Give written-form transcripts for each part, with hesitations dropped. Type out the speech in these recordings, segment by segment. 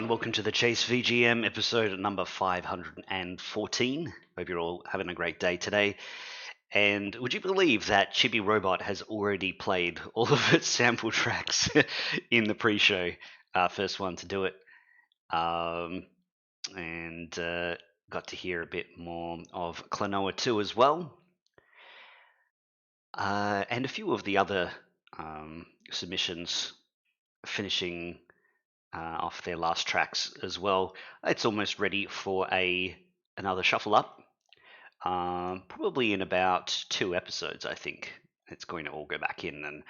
everyone. Welcome to the Chase VGM episode number 514. Hope you're all having a great day today. And would you believe that Chibi Robot has already played all of its sample tracks in the pre-show? First one to do it. And got to hear a bit more of Klonoa 2 as well. And a few of the other submissions finishing off their last tracks as well. It's almost ready for another shuffle up. Probably in about 2 episodes, I think. It's going to all go back in and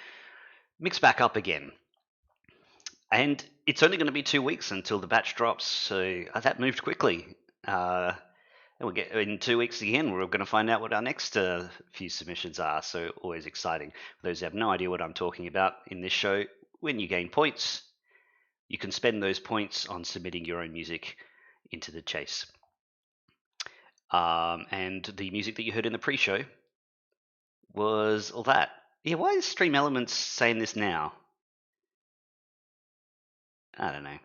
mix back up again. And it's only going to be 2 weeks until the batch drops, so that moved quickly. And we'll get in 2 weeks again. We're going to find out what our next few submissions are. So always exciting. For those who have no idea what I'm talking about in this show, when you gain points, you can spend those points on submitting your own music into the chase. And the music that you heard in the pre-show was all that. Yeah, why is Stream Elements saying this now? I don't know.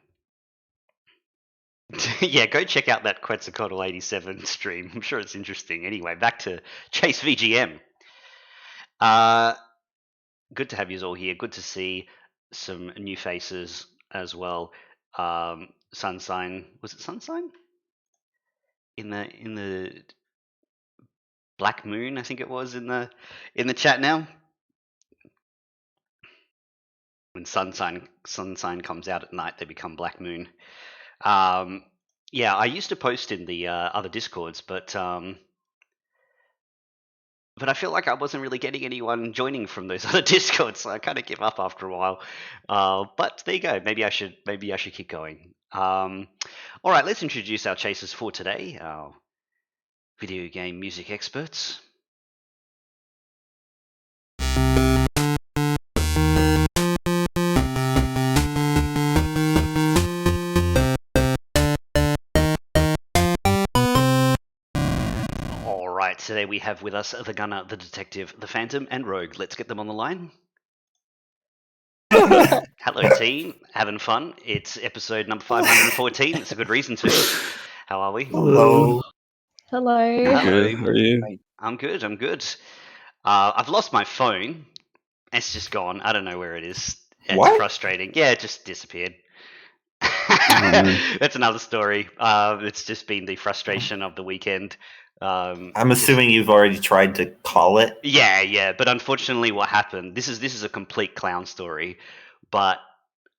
Yeah, go check out that Quetzalcoatl 87 stream. I'm sure it's interesting. Anyway, back to Chase VGM. Good to have you all here. Good to see some new faces as well. Sunshine, was it Sunshine? In the Black Moon, I think it was in the chat now. When sunshine comes out at night, they become Black Moon. Yeah, I used to post in the other Discords, but I feel like I wasn't really getting anyone joining from those other Discords, so I kind of give up after a while. But there you go. Maybe I should keep going. All right, let's introduce our chasers for today. Our video game music experts. All right, today we have with us the Gunner, the Detective, the Phantom, and Rogue. Let's get them on the line. Hello, team. Having fun? It's episode number 514. It's a good reason to. How are we? Hello. Hello. Hello. How are you? I'm good. I've lost my phone. It's just gone. I don't know where it is. It's What? frustrating. Yeah, it just disappeared. That's another story. It's just been the frustration of the weekend. I'm assuming you've already tried to call it. Yeah. But unfortunately, what happened? This is a complete clown story. But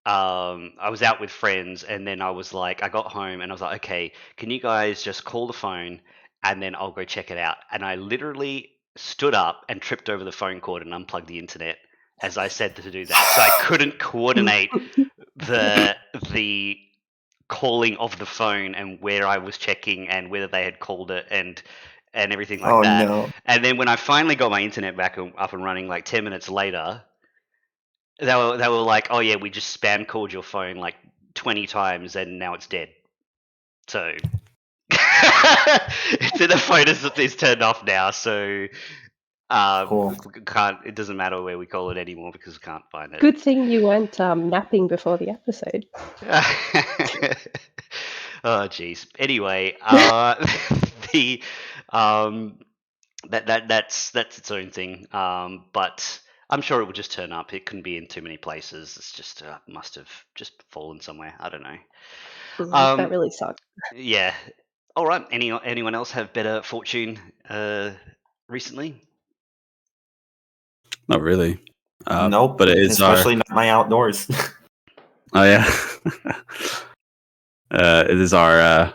I was out with friends, and then I got home, and I was like, okay, can you guys just call the phone, and then I'll go check it out. And I literally stood up and tripped over the phone cord and unplugged the internet as I said to do that. So I couldn't coordinate the calling of the phone and where I was checking and whether they had called it and everything like that. No. And then when I finally got my internet back up and running, like 10 minutes later, they were like, "Oh yeah, we just spam called your phone like 20 times and now it's dead." So the phone is turned off now. So Cool. we can't. It doesn't matter where we call it anymore because we can't find it. Good thing you weren't napping before the episode. Oh jeez. Anyway, that's its own thing. But I'm sure it will just turn up. It couldn't be in too many places. It's just must have just fallen somewhere. I don't know. That really sucked. Yeah. All right. Anyone else have better fortune recently? Not really. Nope. But it is especially not my outdoors. Oh yeah. It is our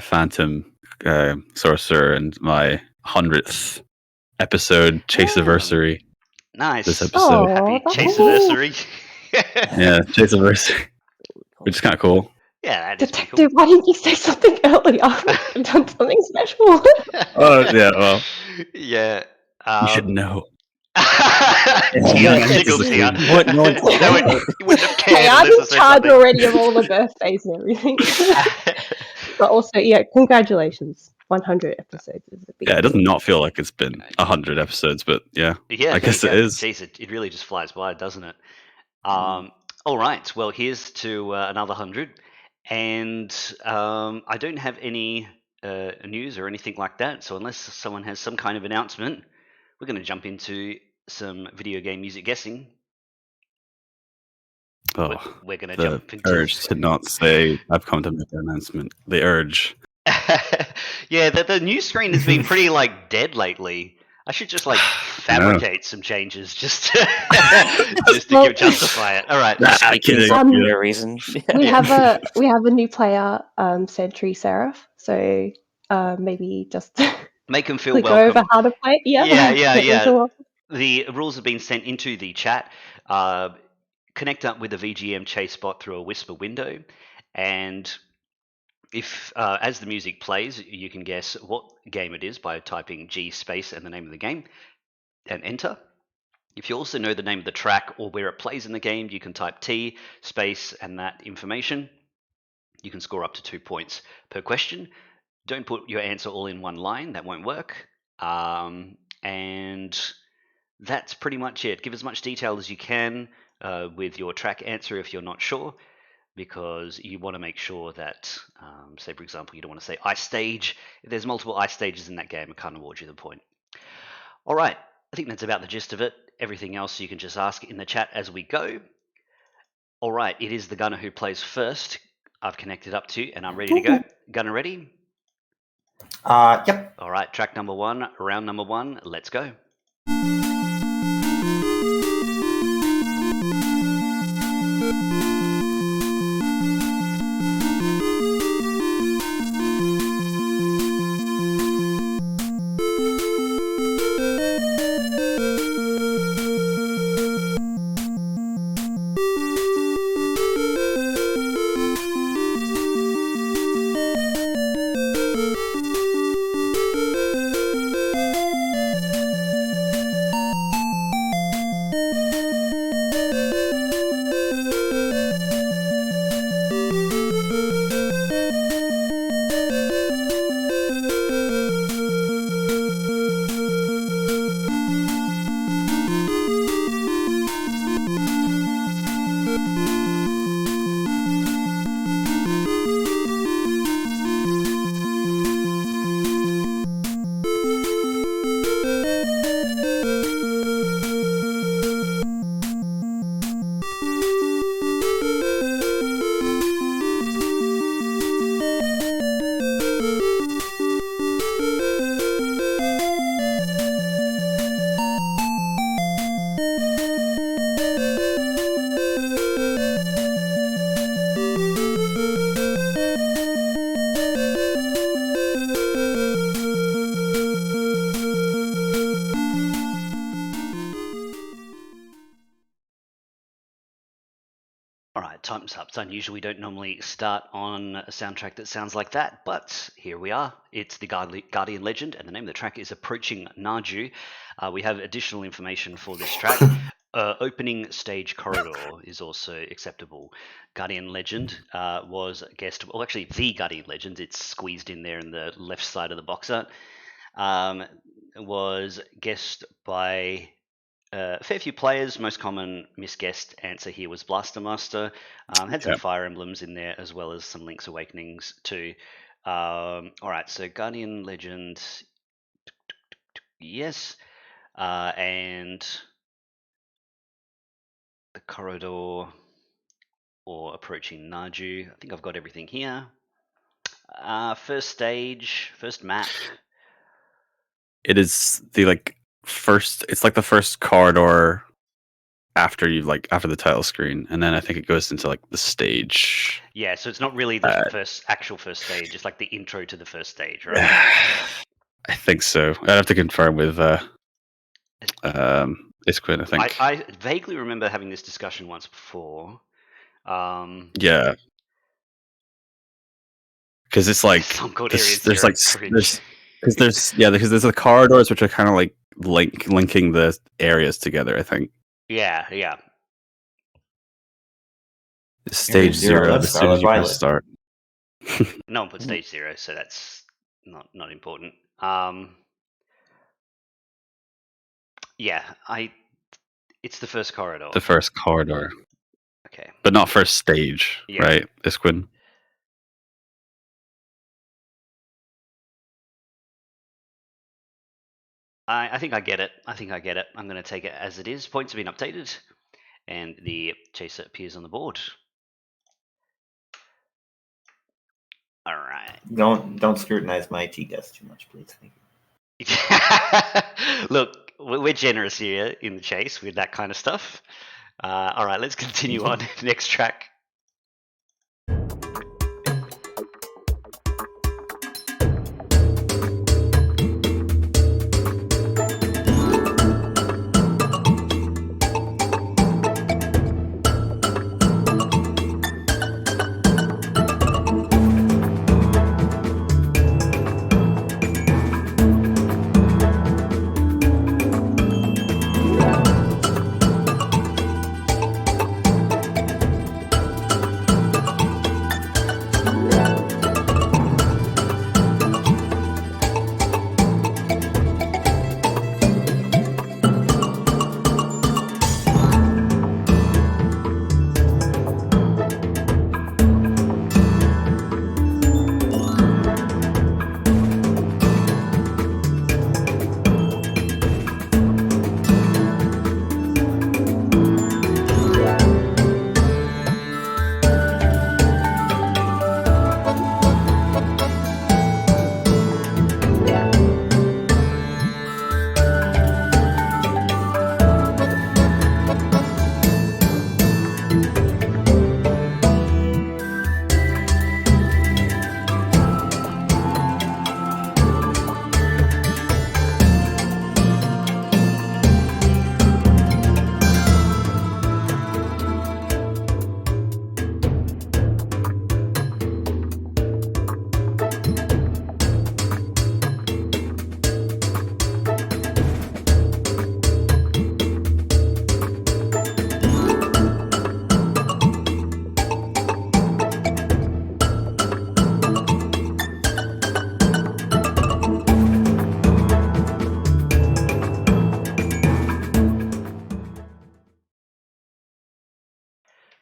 Phantom Sorcerer and my 100th episode Chase-iversary. Nice. This episode. Happy that's Chase-iversary. Yeah, Chase-iversary. Which is kind of cool. Yeah, that is pretty Detective, why didn't you say something earlier? I've done something special. Oh yeah, well, yeah. you should know. Tia jiggles here. What? No, You wouldn't have cared Hey, I'm unless I in said charge something. already of all the birthdays and everything. But also, yeah, congratulations. 100 episodes is a big Yeah, it does deal. not feel like it's been 100 episodes, but yeah, Yeah, I guess there it you go. is. Jeez, it really just flies by, doesn't it? All All right. Well, here's to another 100. And I don't have any news or anything like that. So unless someone has some kind of announcement, we're going to jump into some video game music guessing. Oh, We're going to the jump into urge to not say I've come to make an announcement. The urge. Yeah, the news screen has been pretty like dead lately. I should just like fabricate some changes just to, just to Well- justify it. All right. Kidding. Um, kidding. a reason. We Yeah. have a new player, Sentry Seraph. So maybe just Make them feel click welcome. over how to play. Yep. Yeah, Make them yeah. feel welcome. The rules have been sent into the chat. Connect up with the VGM chase bot through a whisper window, and if as the music plays, you can guess what game it is by typing G space and the name of the game and enter. If you also know the name of the track or where it plays in the game, you can type T space and that information. You can score up to 2 points per question. Don't put your answer all in one line, that won't work. And that's pretty much it. Give as much detail as you can with your track answer if you're not sure, because you want to make sure that, say for example, you don't want to say ice stage. If there's multiple ice stages in that game, it can't award you the point. All right, I think that's about the gist of it. Everything else you can just ask in the chat as we go. All right, it is the gunner who plays first. I've connected up to, and I'm ready to go. Gunner ready? Yep. All right, track number 1, round number 1, let's go. All right, time's up. It's unusual. We don't normally start on a soundtrack that sounds like that, but here we are. It's the Guardian Legend, and the name of the track is Approaching Naju. We have additional information for this track. Opening stage corridor is also acceptable. Guardian Legend was guessed, well, actually, the Guardian Legend, it's squeezed in there in the left side of the box art, was guessed by a fair few players. Most common misguessed answer here was Blaster Master. Had some Fire Emblems in there as well as some Link's Awakenings too. All right, so Guardian Legend, yes, and the corridor or approaching Naju. I think I've got everything here. First stage, first map. It is the first. It's like the first corridor after after the title screen, and then I think it goes into the stage. Yeah, so it's not really the actual first stage. It's like the intro to the first stage, right? I think so. I'd have to confirm with Isquin, I think. I vaguely remember having this discussion once before. Yeah, because it's Some called there's Area Zero cringe. because there's the corridors which are kind of linking the areas together. I think. Yeah. Stage zero, that's as soon as you Scarlet press start. No one put stage 0, so that's not important. Yeah, it's the first corridor. The first corridor. Okay. but not first stage, Yeah. right, Isquin? I think I get it. I'm going to take it as it is. Points have been updated, and the chaser appears on the board. All right. Don't scrutinize my IT guess too much, please. Thank you. Look, we're generous here in the chase with that kind of stuff. All right, let's continue on. Next track.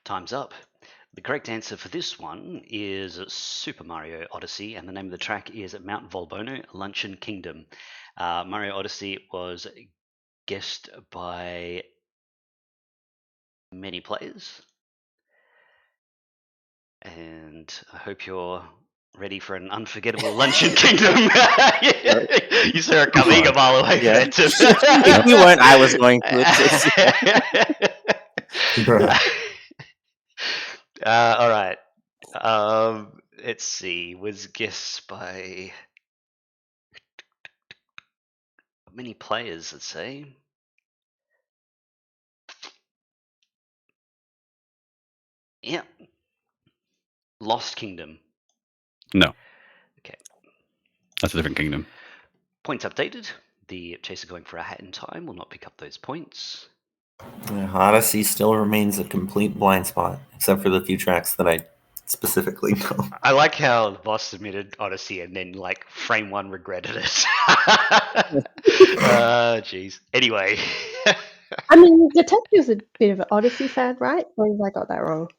Time's up. The correct answer for this one is Super Mario Odyssey, and the name of the track is Mount Volbono Luncheon Kingdom. Mario Odyssey was guessed by many players, and I hope you're ready for an unforgettable Luncheon Kingdom. You saw it coming a mile away, Yeah. Phantom. If you weren't, I was going to. All right. Let's see. Was guessed by many players, let's say. Yeah. Lost Kingdom. No. Okay. That's a different kingdom. Points updated. The chaser going for a hat in time will not pick up those points. Odyssey still remains a complete blind spot, except for the few tracks that I specifically know. I like how the boss submitted Odyssey and then, like, frame one regretted it. Jeez. Anyway. I mean, Detective's a bit of an Odyssey fan, right? Or have I got that wrong?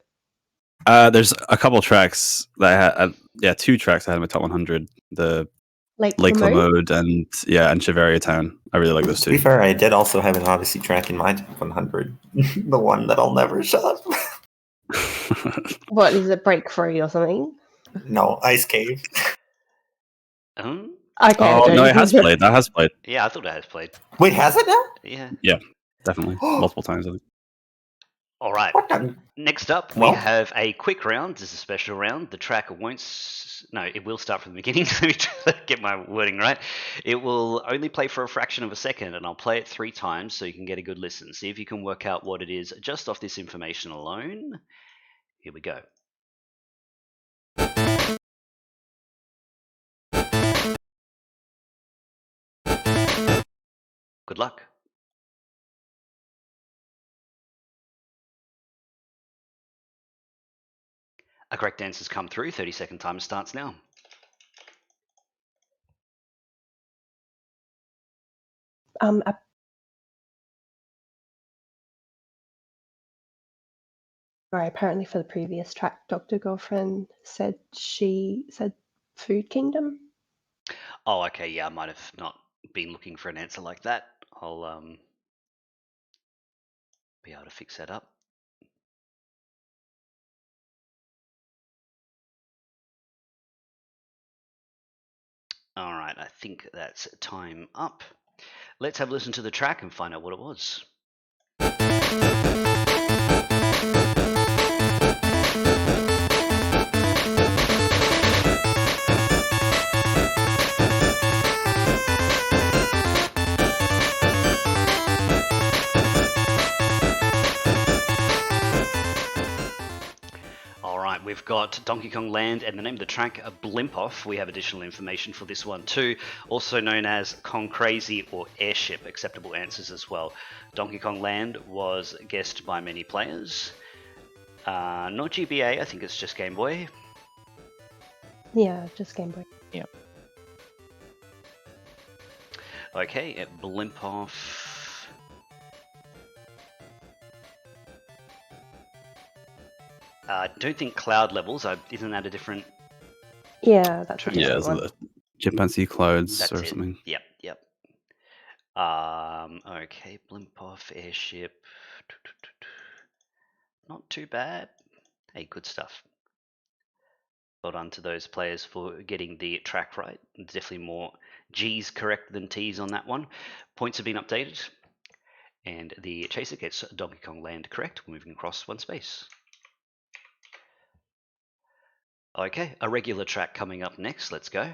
There's a couple tracks that I had, two tracks I had in my top 100. The Like Lake Lamode? Lamode and Shiveria Town. I really like those To be two. fair, I did also have an Odyssey track in my top 100. The one that I'll never shut up. What, is it Break Free or something? No, Ice Cave. Okay. Oh no, it has played. That has played. Yeah, I thought it has played. Wait, has it now? Yeah. Definitely multiple times. I think. All right. What the? Next up, Well- we have a quick round. This is a special round. The track won't... No, it will start from the beginning. Let me try to get my wording right. It will only play for a fraction of a second, and I'll play it 3 times so you can get a good listen. See if you can work out what it is just off this information alone. Here we go. Good luck. A correct answer's come through. 30-second timer starts now. A Right, apparently for the previous track, Dr. Girlfriend said she said Food Kingdom. Oh, okay, yeah, I might have not been looking for an answer like that. I'll be able to fix that up. All right, I think that's time up. Let's have a listen to the track and find out what it was. All right, we've got Donkey Kong Land and the name of the track, Blimp Off. We have additional information for this one too, also known as Kong Crazy or Airship. Acceptable answers as well. Donkey Kong Land was guessed by many players. Not GBA, I think it's just Game Boy. Yeah, just Game Boy. Okay, Blimp Off. I don't think Cloud Levels, isn't that a different... Yeah, that's a Yeah, Yeah, different it's one. the chimpanzee clouds That's or it. something. Yep. Okay, Blimp Off, Airship. Not too bad. Hey, good stuff. Well done to those players for getting the track right. Definitely more G's correct than T's on that one. Points have been updated. And the chaser gets Donkey Kong Land correct, moving across one space. Okay, a regular track coming up next. Let's go.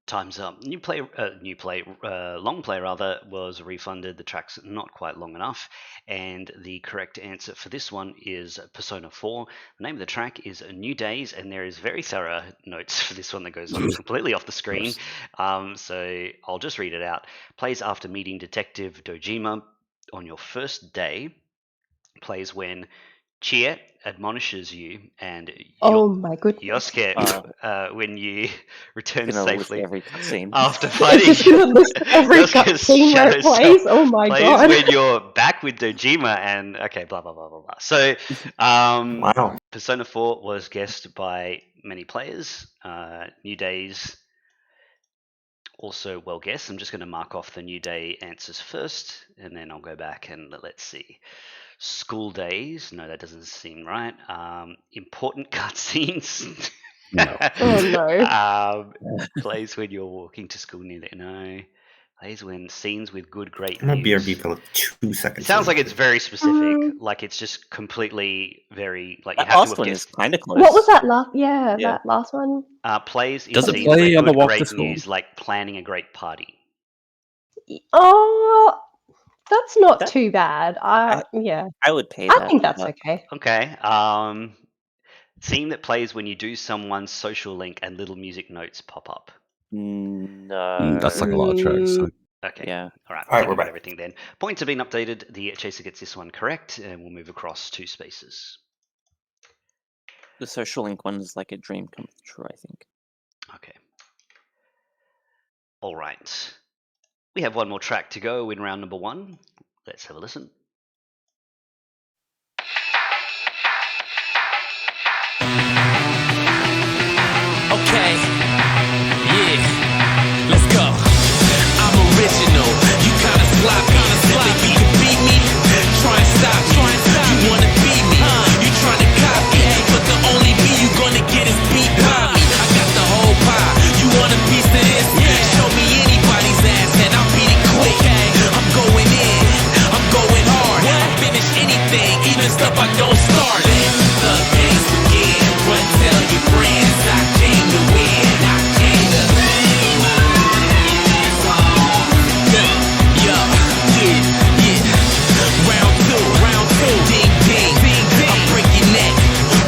Time's up. Long play rather, was refunded. The track's not quite long enough. And the correct answer for this one is Persona 4. The name of the track is New Days, and there is very thorough notes for this one that goes on completely off the screen. So I'll just read it out. Plays after meeting Detective Dojima on your first day. Plays when Chie admonishes you, and Oh my goodness. Yosuke, when you return Gonna list safely every cutscene. after It's fighting just gonna list every Yosuke's cutscene where shadow it plays. Oh my plays god. when you're back with Dojima, and okay, blah blah blah blah blah. So, Wow. Persona 4 was guessed by many players. New Days also well guessed. I'm just going to mark off the New Day answers first, and then I'll go back and let's see. School days. No, that doesn't seem right. Important cutscenes. No. Oh, no. Plays when you're walking to school near the no. Plays when scenes with good, great I'm gonna news. BRB for like 2 seconds. It sounds like it's very specific. Mm. Like it's just completely very like you That have to last have one is guessed. kind of close. What was that last? Yeah, Yeah. that last one. Plays in Does it scenes play where on the good, walk to great school? news, like planning a great party. Oh, that's not That- too bad. Yeah, I would pay I that. think that's okay. Okay. Scene that plays when you do someone's social link and little music notes pop up. No. That's like a lot of tracks. Mm, Okay. Yeah. All right. All right, Thinking we're about back. everything then. Points have been updated. The chaser gets this one correct, and we'll move across 2 spaces. The social link one is like a dream come true, I think. Okay. All right. We have one more track to go in round number 1. Let's have a listen. Okay, yeah, let's go. I'm original, you kinda sloppy. Think you can beat me? Try and stop me. You wanna beat me? You tryna copy? But the only beat you gonna get is beat by me. I got the whole pie. You want a piece of this? Show me anybody's ass and I'll beat it quick. I'm going in, I'm going hard. I finish anything, even stuff I don't start. Let the games begin. Run, tell your friends I came to win. I came to yeah. Round two, ding ding. I break your neck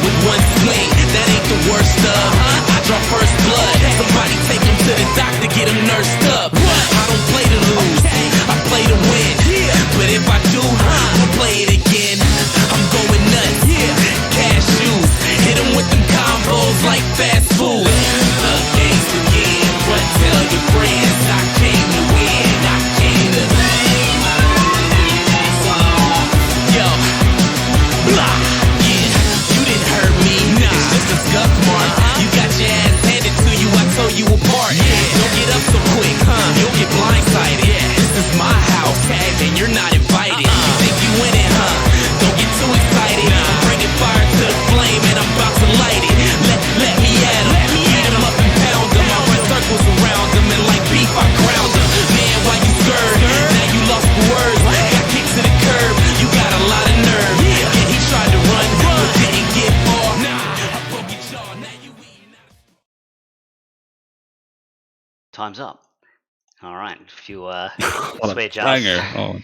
with one swing. That ain't the worst of. I draw first blood. Somebody take him to the doctor, get him nursed up. I don't play to lose, I play to win. But if I do, I'll play it again. I'm going nuts, cashews. Hit him with them combos like fast food. The games begin. Run, tell your friends I came to win. I came to yo, blah, yeah. You didn't hurt me, it's just a scuff mark. You got your ass handed to you, I tore you apart. Don't get up so quick, you'll get blindsided. This is my house, and you're not invited. You think you win it, Don't get too excited. I'm bringing fire to the flame, and I'm about to light it. Let me at him, beat him up and pound him. I run circles around him, and like beef, I ground him. Man, why you scared? Now you lost for words. Got kicked to the curb, you got a lot of nerve. Yeah, he tried to run, but didn't get far. I broke your jaw, now you eating. Time's up. All right. A few What swear a jars banger.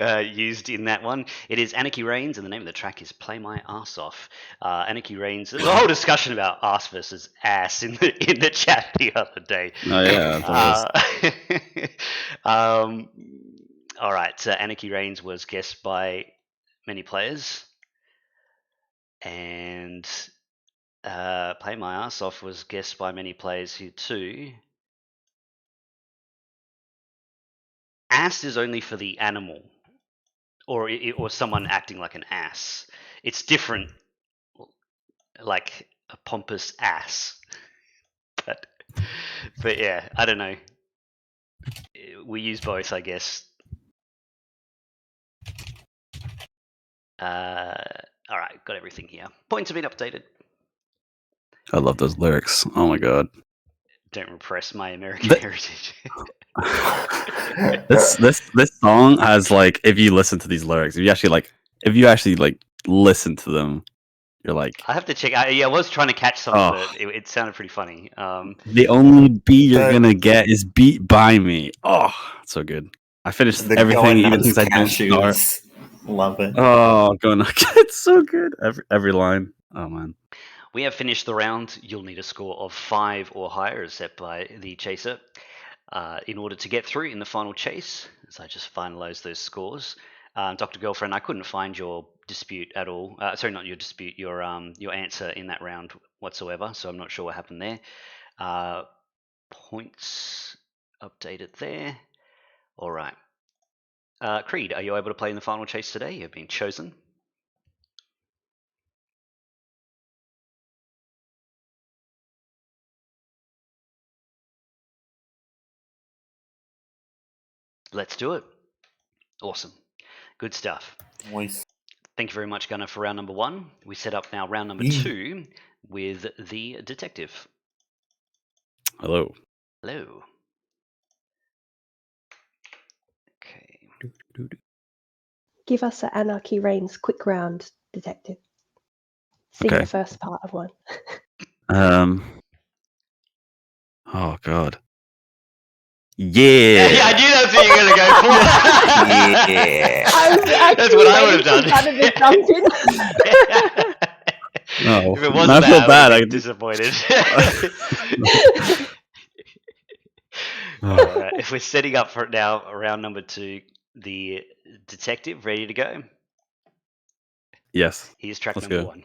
Oh, used in that one. It is Anarchy Reigns, and the name of the track is Play My Ass Off. Anarchy Reigns, there was a whole discussion about ass versus ass in the chat the other day. oh yeah. All right. So Anarchy Reigns was guessed by many players. And Play My Ass Off was guessed by many players here too. Ass is only for the animal, or someone acting like an ass. It's different, like a pompous ass. But yeah, I don't know. We use both, I guess. All right, got everything here. Points have been updated. I love those lyrics. Oh my god. Don't repress my American But- heritage. This song has like, if you listen to these lyrics, if you actually listen to them, you're like, I have to check. I was trying to catch some of it. It sounded pretty funny. the only beat you're The- gonna get is beat by me. Oh, so good. I finished The everything, going even nuts things I don't start. cashews. Love it. Oh, going nuts. It's so good. Every line. Oh man. We have finished the round. You'll need a score of 5 or higher, as set by the chaser, in order to get through in the final chase. So I just finalised those scores. Dr. Girlfriend, I couldn't find your dispute at all. Sorry, not your dispute, your answer in that round whatsoever. So I'm not sure what happened there. Points updated there. All right. Creed, are you able to play in the final chase today? You've been chosen. Let's do it. Awesome. Good stuff. Voice. Thank you very much, Gunnar, for round number 1. We set up now round number Yeah. 2. with the detective. Hello. Hello. Okay. Give us an Anarchy Reigns quick round, detective. Sing Okay. the first part of one. Oh God. Yeah. Yeah, I knew that's what you were going to go for. Yeah. I was actually That's what I would waiting have for done. Butter to jump in. No, If it I wasn't feel that, bad. I would have been disappointed. Oh, All right, if we're setting up for now, round number 2, the detective ready to go. yes. Here's track Let's number go. 1.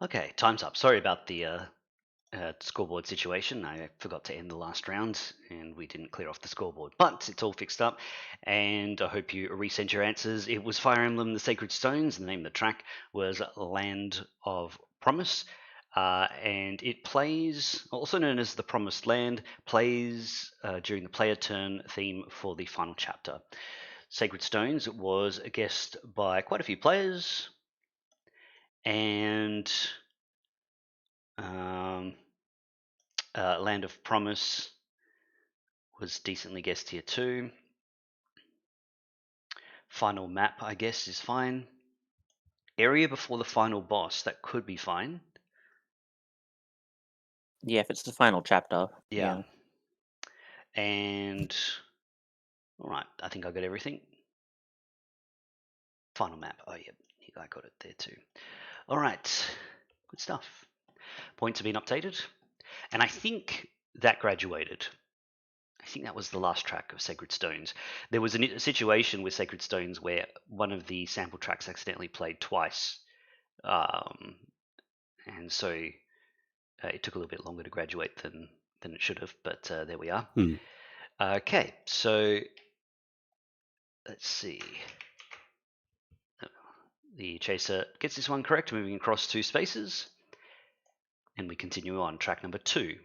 Okay, time's up. Sorry about the scoreboard situation. I forgot to end the last round and we didn't clear off the scoreboard, but it's all fixed up and I hope you resent your answers. It was Fire Emblem The Sacred Stones. The name of the track was Land of Promise. And it plays, also known as The Promised Land, plays during the player turn theme for the final chapter. Sacred Stones was guessed by quite a few players, and Land of Promise was decently guessed here too. Final map, I guess, is fine. Area before the final boss, that could be fine. Yeah, if it's the final chapter. Yeah. And all right, I think I got everything. Final map. Oh, yeah, I got it there too. All right, good stuff. Points have been updated, and I think that graduated. I think that was the last track of Sacred Stones. There was a situation with Sacred Stones where one of the sample tracks accidentally played twice, and so it took a little bit longer to graduate than it should have. But there we are. Okay, so let's see. The chaser gets this one correct, moving across 2 spaces, and we continue on track number 2.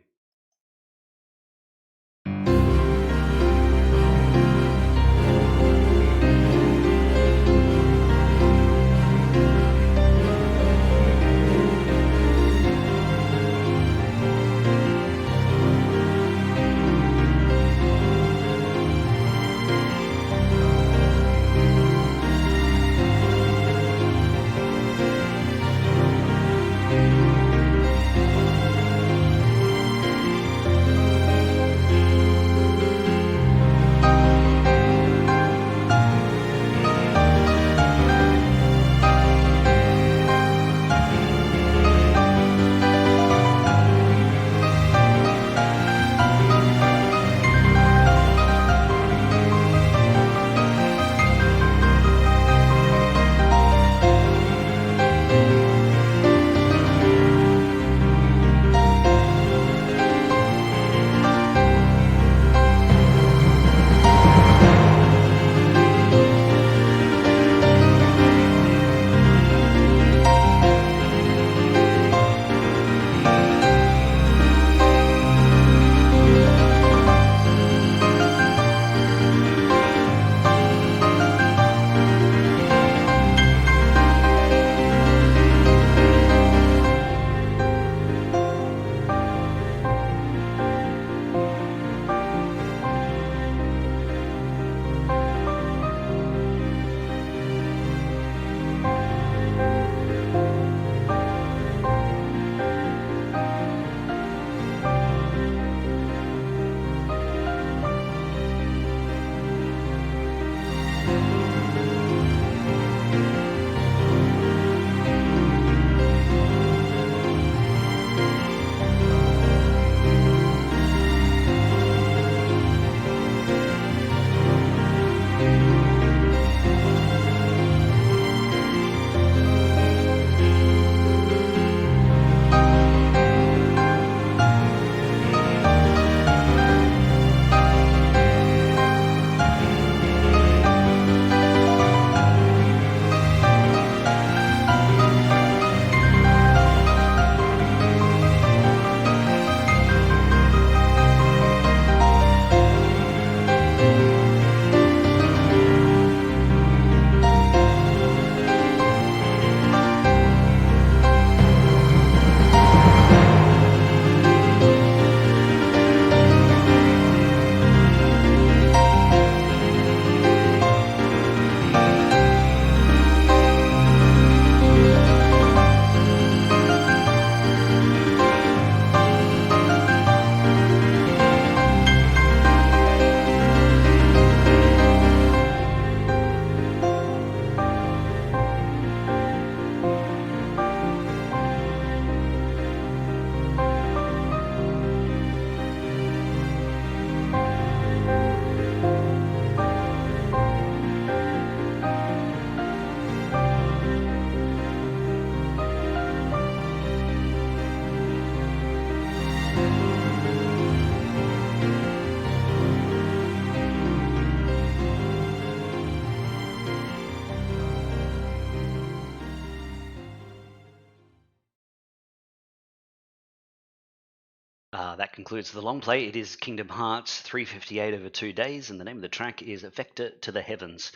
That concludes the long play. It is Kingdom Hearts 358 over 2 days, and the name of the track is Vector to the Heavens.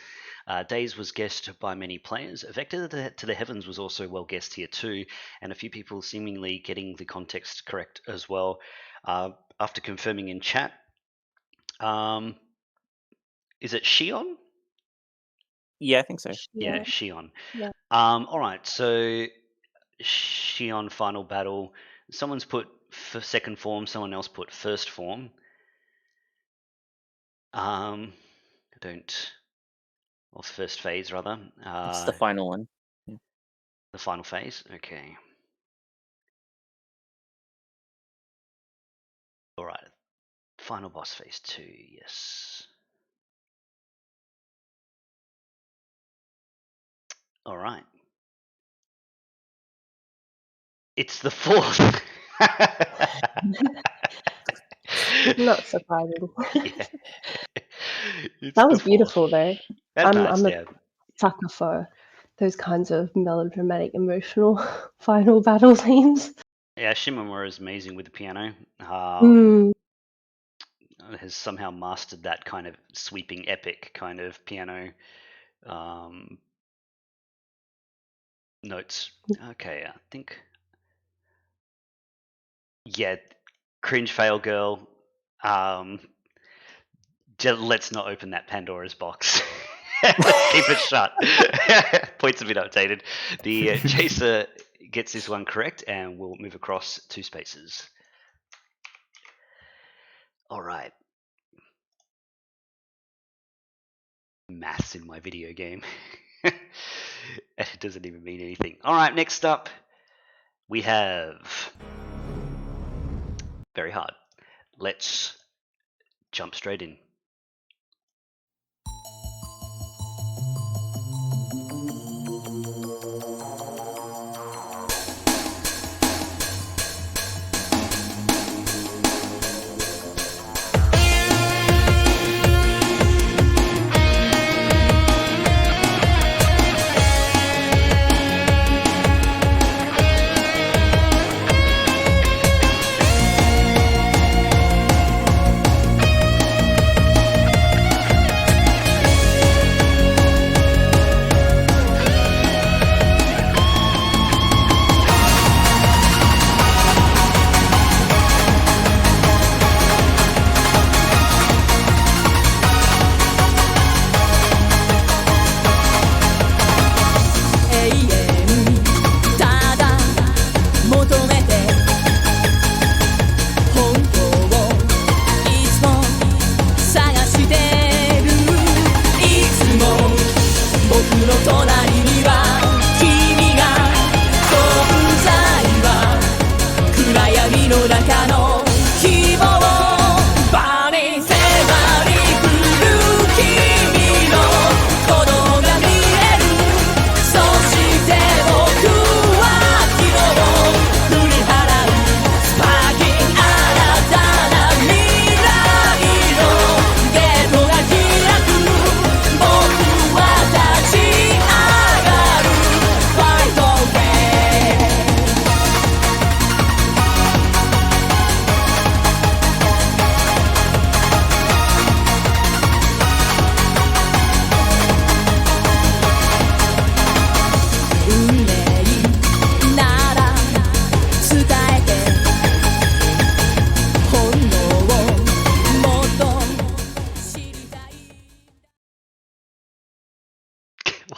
Days was guessed by many players. Vector to the Heavens was also well guessed here too, and a few people seemingly getting the context correct as well. After confirming in chat, is it Shion? Yeah, I think so. Yeah, Yeah. Shion. Yeah. All right, so Shion final battle. Someone's put second form. Someone else put first form. I don't. Or first phase rather. It's the final one. The final phase. Okay. All right. Final boss phase 2. Yes. All right. It's the fourth. Not surprising. Yeah. It's That the was fourth. beautiful, though. That's I'm nice. a Yeah. sucker for those kinds of melodramatic, emotional final battle themes. Yeah. Shimamura is amazing with the piano. Mm. Has somehow mastered that kind of sweeping epic kind of piano notes. Okay, I think. Yeah, cringe fail girl. Let's not open that Pandora's box. Let's keep it shut. Points a bit outdated. The chaser gets this one correct, and we'll move across 2 spaces. All right. Maths in my video game. It doesn't even mean anything. All right, next up, we have very hard. Let's jump straight in.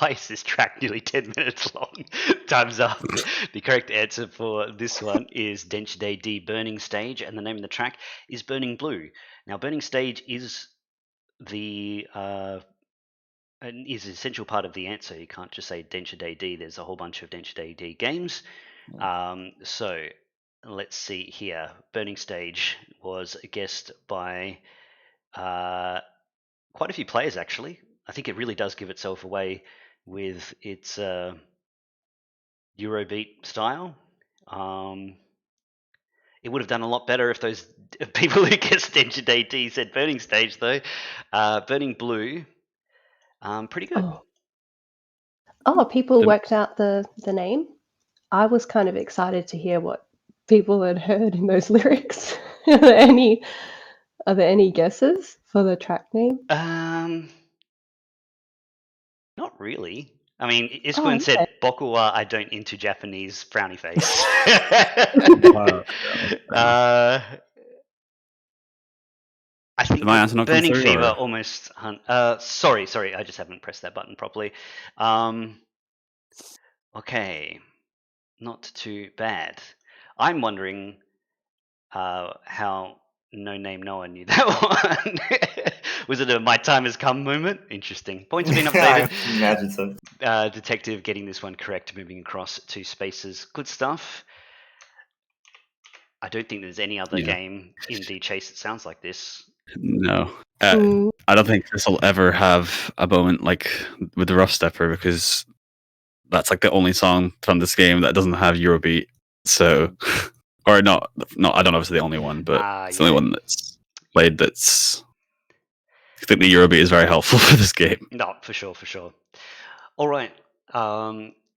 Why is this track nearly 10 minutes long? Time's up. The correct answer for this one is Denshide D Burning Stage, and the name of the track is Burning Blue. Now, Burning Stage is the is an essential part of the answer. You can't just say Denshide D. There's a whole bunch of Denshide D games. So let's see here. Burning Stage was guessed by quite a few players, actually. I think it really does give itself away with its Eurobeat style. It would have done a lot better if those people who guessed Denshide D said Burning Stage, though. Burning Blue, pretty good. Oh, people worked out the name. I was kind of excited to hear what people had heard in those lyrics. Are there any guesses for the track name? Not really. I mean, Iskun Oh, said Boku wa I don't into Japanese frowny face. I think Did my answer not come Burning through, Fever or- almost. Sorry, I just haven't pressed that button properly. Okay, not too bad. I'm wondering how No Name Noah knew that one. Was it a My Time Has Come moment? Interesting. Points have been I updated. imagine so. Detective getting this one correct, moving across 2 spaces. Good stuff. I don't think there's any other Yeah. game in the chase that sounds like this. No. Mm. I don't think this will ever have a moment like with the Rough Stepper, because that's like the only song from this game that doesn't have Eurobeat. So, or not. I don't know if it's the only one, but it's the only one that's played that's. I think the Eurobeat is very helpful for this game. No, for sure. All right.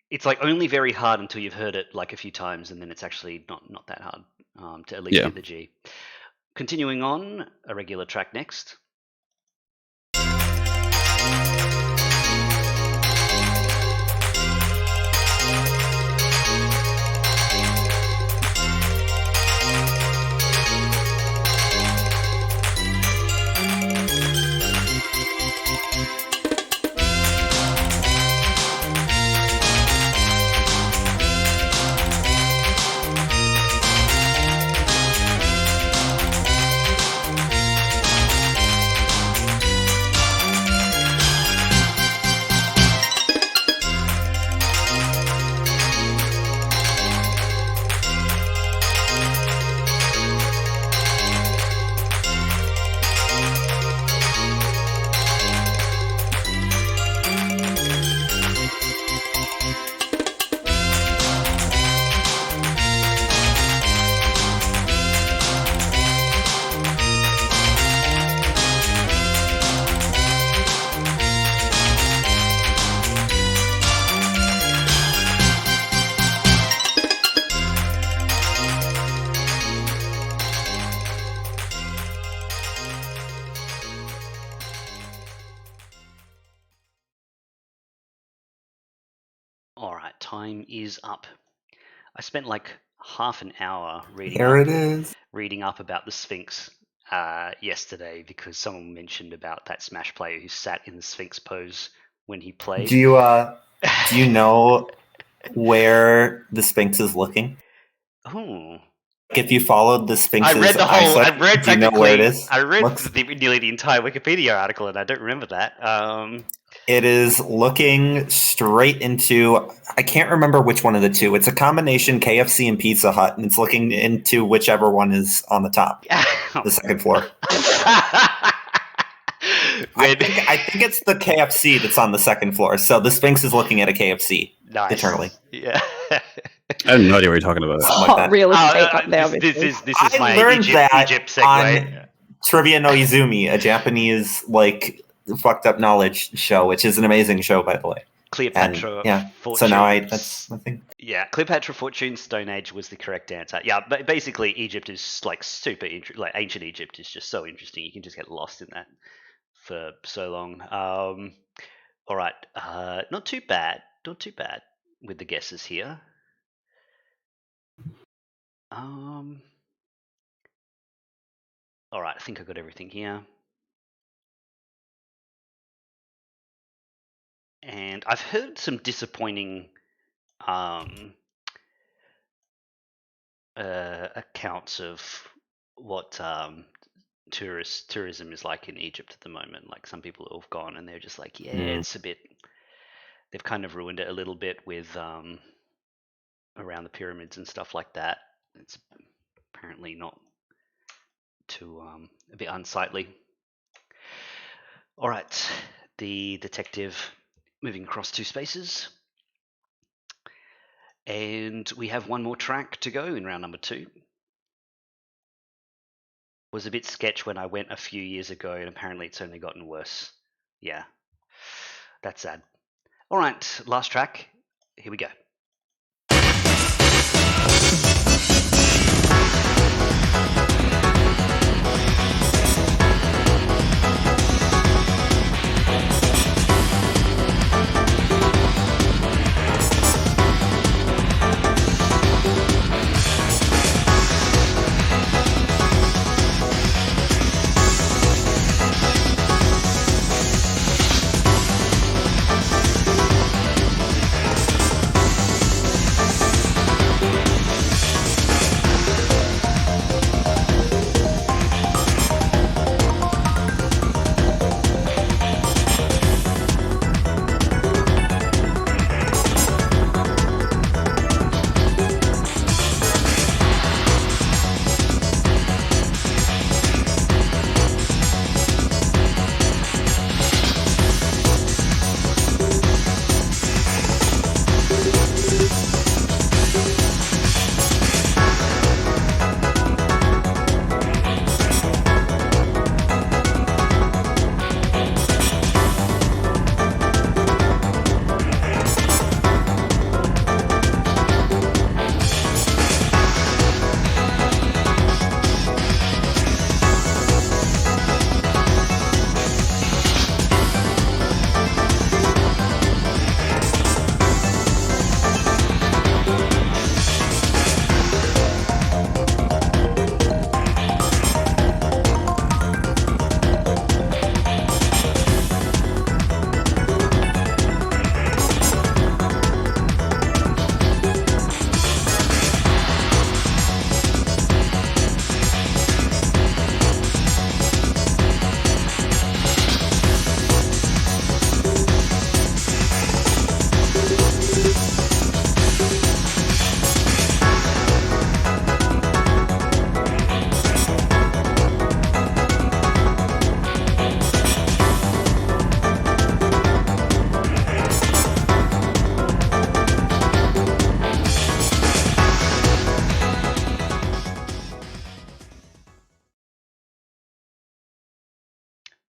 It's like only very hard until you've heard it like a few times, and then it's actually not that hard to at least Yeah. get the G. Continuing on, a regular track next. All right, time is up. I spent like half an hour Here it is. reading up about the Sphinx yesterday because someone mentioned about that Smash player who sat in the Sphinx pose when he played. Do you know where the Sphinx is looking? Oh. If you followed the Sphinx's I read the whole. eyesight, I read do you know where it is? I read Looks- nearly the entire Wikipedia article, and I don't remember that. It is looking straight into. I can't remember which one of the two. It's a combination KFC and Pizza Hut, and it's looking into whichever one is on the top, the second floor. I think it's the KFC that's on the second floor. So the Sphinx is looking at a KFC eternally. Yeah. I have no idea what you're talking about. Something like Hot that. real estate up there. This obviously. is I my learned that Egypt segue. on Trivia no Izumi, a Japanese like fucked up knowledge show, which is an amazing show, by the way. Cleopatra. Yeah. Fortunes. So now that's my thing. Yeah, Cleopatra Fortune Stone Age was the correct answer. Yeah, but basically Egypt is like super like ancient Egypt is just so interesting. You can just get lost in that for so long. All right, not too bad with the guesses here. All right, I think I got everything here. And I've heard some disappointing accounts of what tourism is like in Egypt at the moment. Like some people have gone and they're just like, yeah, it's a bit. They've kind of ruined it a little bit with around the pyramids and stuff like that. It's apparently not too a bit unsightly. All right, the detective moving across 2 spaces. And we have one more track to go in round number 2. Was a bit sketch when I went a few years ago, and apparently it's only gotten worse. Yeah, that's sad. All right, last track. Here we go.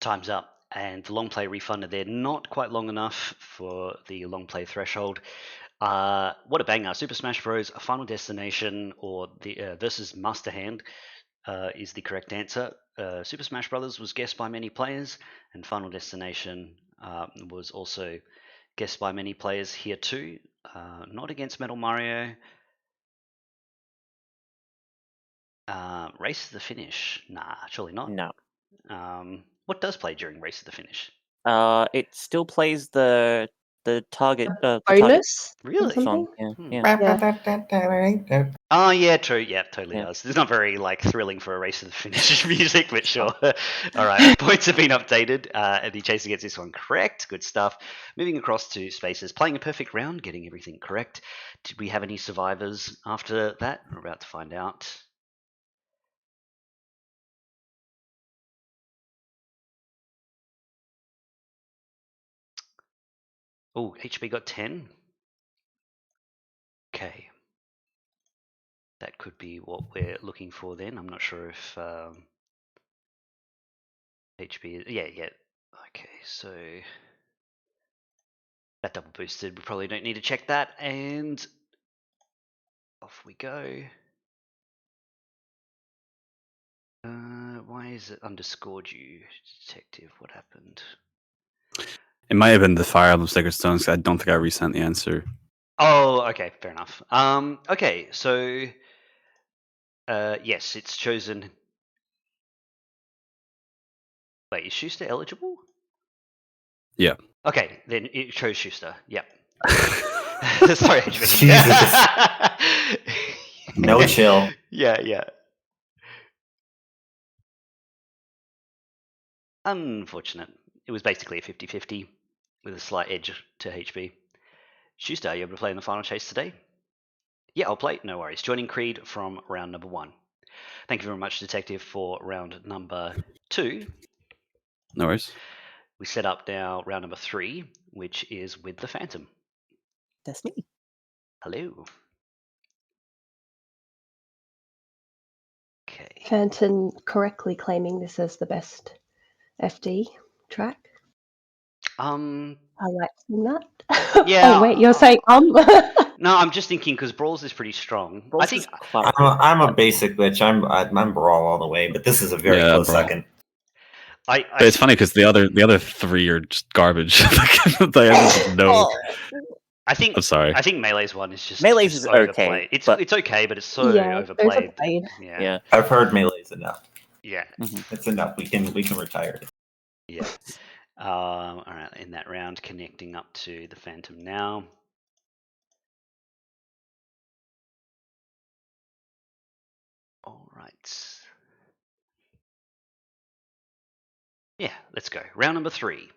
time's up, and the long play refunded there. Not quite long enough for the long play threshold. What a banger! Super Smash Bros. Final Destination or the versus Master Hand is the correct answer. Super Smash Bros. Was guessed by many players, and Final Destination was also guessed by many players here too. Not against Metal Mario. Race to the Finish? Nah, surely not. No. What does play during Race to the Finish? It still plays the target. The target Bonus? Or Really? something? song. Yeah. Oh yeah, true. Yeah, totally Yeah. does. It's not very like thrilling for a Race to the Finish music, but sure. All right, points have been updated. The Chaser gets this one correct. Good stuff. Moving across to Spaces, playing a perfect round, getting everything correct. Did we have any survivors after that? We're about to find out. Oh, HB got 10. Okay. That could be what we're looking for then. I'm not sure if HB... Yeah. Okay, so... That double boosted. We probably don't need to check that. And... Off we go. Why is it underscored you, detective? What happened? It might have been the Fire Emblem Sacred Stones. 'Cause I don't think I resent the answer. Oh, okay, fair enough. Okay, so yes, it's chosen. Wait, is Schuster eligible? Yeah. Okay, then it chose Schuster. Yep. Sorry, HB. Jesus. No chill. Yeah. Unfortunate. It was basically a 50-50 with a slight edge to HB. Schuster, are you able to play in the final chase today? Yeah, I'll play. No worries. Joining Creed from round number 1. Thank you very much, Detective, for round number 2. No worries. We set up now round number 3, which is with the Phantom. That's me. Hello. Okay. Phantom correctly claiming this as the best FD track. I like seeing that. Yeah. Oh wait, you're saying No, I'm just thinking because Brawls is pretty strong. Brawls I think is quite I'm a basic bitch. I'm Brawl all the way, but this is a very Yeah, close Brawl. second. But it's funny because the other three are just garbage. They have just no. I think I'm sorry. I think Melee's one is just Melee's just is overplayed. okay, It's but- it's okay, but it's so Yeah, overplayed. overplayed. Yeah. I've heard Melee's enough. Yeah. It's enough. We can retire it. Yeah. All right. In that round, connecting up to the Phantom now. All right. Yeah, let's go. Round number 3.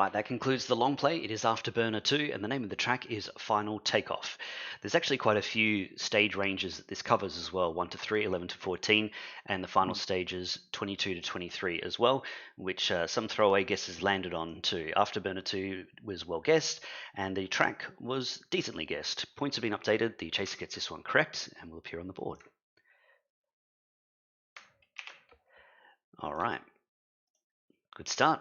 right, that concludes the long play. It is Afterburner 2, and the name of the track is Final Takeoff. There's actually quite a few stage ranges that this covers as well, 1 to 3, 11 to 14, and the final stages 22 to 23 as well, which some throwaway guesses landed on too. Afterburner 2 was well guessed, and the track was decently guessed. Points have been updated. The chaser gets this one correct and will appear on the board. All right. Good start.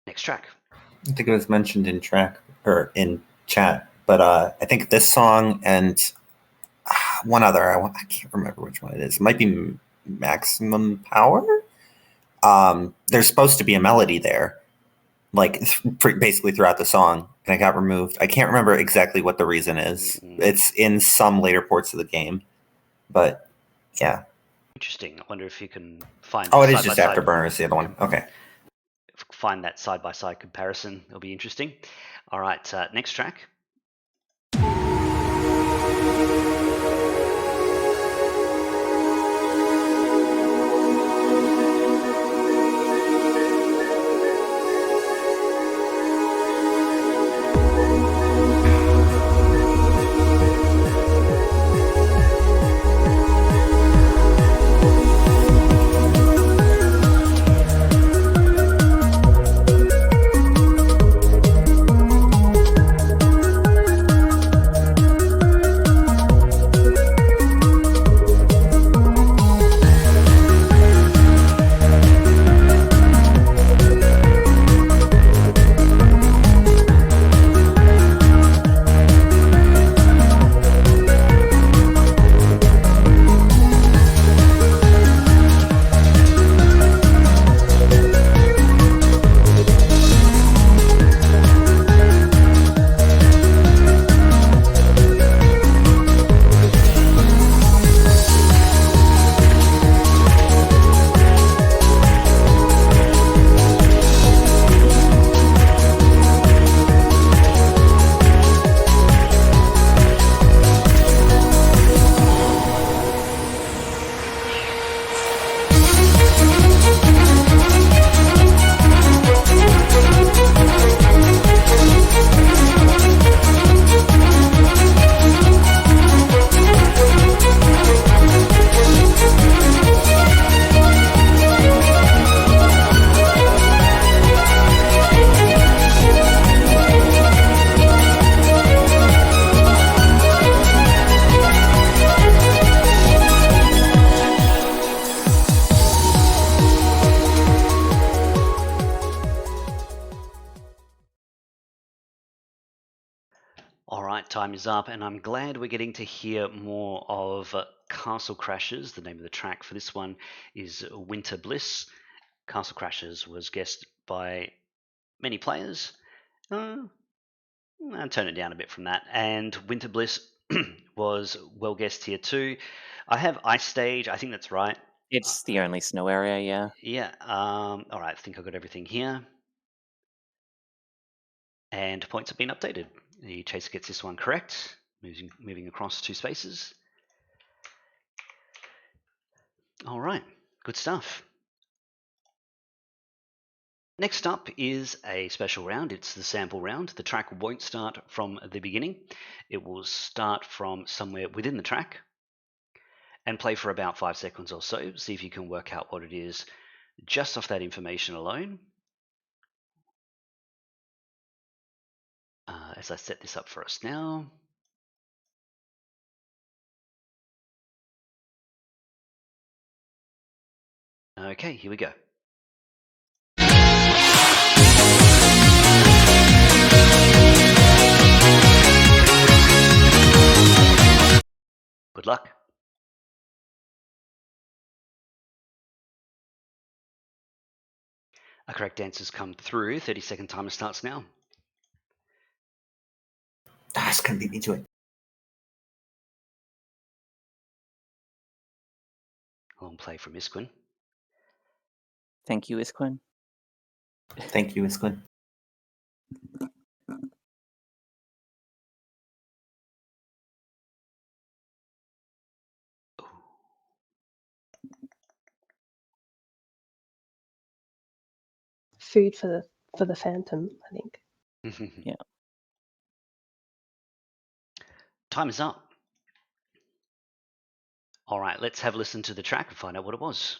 Next track. I think it was mentioned in track or in chat, but I think this song and one other, I can't remember which one it is. It might be Maximum Power. There's supposed to be a melody there, like basically throughout the song, and it got removed. I can't remember exactly what the reason is. It's in some later ports of the game, but yeah. Interesting. I wonder if you can find. Oh, it is just Afterburner is the other one. Okay. Find that side-by-side comparison. It'll be interesting. All right, next track. All right, time is up, and I'm glad we're getting to hear more of Castle Crashers. The name of the track for this one is Winter Bliss. Castle Crashers was guessed by many players. I'll turn it down a bit from that. And Winter Bliss was well guessed here too. I have Ice Stage. I think that's right. It's the only snow area, yeah. Yeah. All right, I think I've got everything here. And points have been updated. The chaser gets this one correct, moving across 2 spaces. All right, good stuff. Next up is a special round. It's the sample round. The track won't start from the beginning. It will start from somewhere within the track and play for about 5 seconds or so. See if you can work out what it is just off that information alone. As I set this up for us now. Okay, here we go. Good luck. A correct answer's come through. 30-second timer starts now. That's going to beat me to it. Long play from Isquin. Thank you, Isquin. Thank you, Isquin. food for the Phantom, I think. Yeah. Time is up. All right, let's have a listen to the track and find out what it was.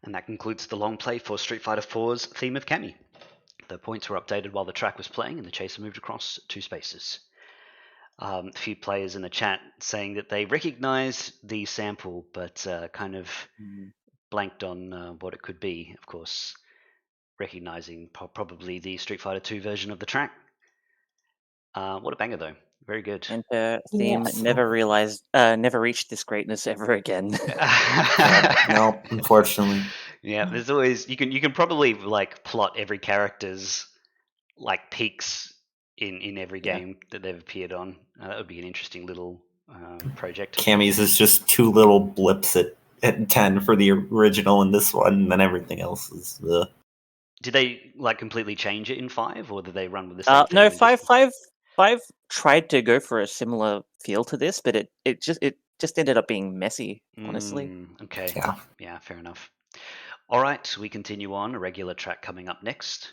And that concludes the long play for Street Fighter IV's theme of Cammy. The points were updated while the track was playing and the chaser moved across 2 spaces. A few players in the chat saying that they recognized the sample but kind of blanked on what it could be, of course, recognizing probably the Street Fighter 2 version of the track. What a banger, though. Very good. And the theme never reached this greatness ever again. No, unfortunately. Yeah, there's always you can probably like plot every character's like peaks in every game that they've appeared on. That would be an interesting little project. Cammy's is just 2 little blips at 10 for the original and this one, and then everything else is the. Did they like completely change it in 5, or did they run with the same thing? No, 5 tried to go for a similar feel to this, but it just ended up being messy, honestly. Okay. Yeah, fair enough. All right, we continue on. A regular track coming up next.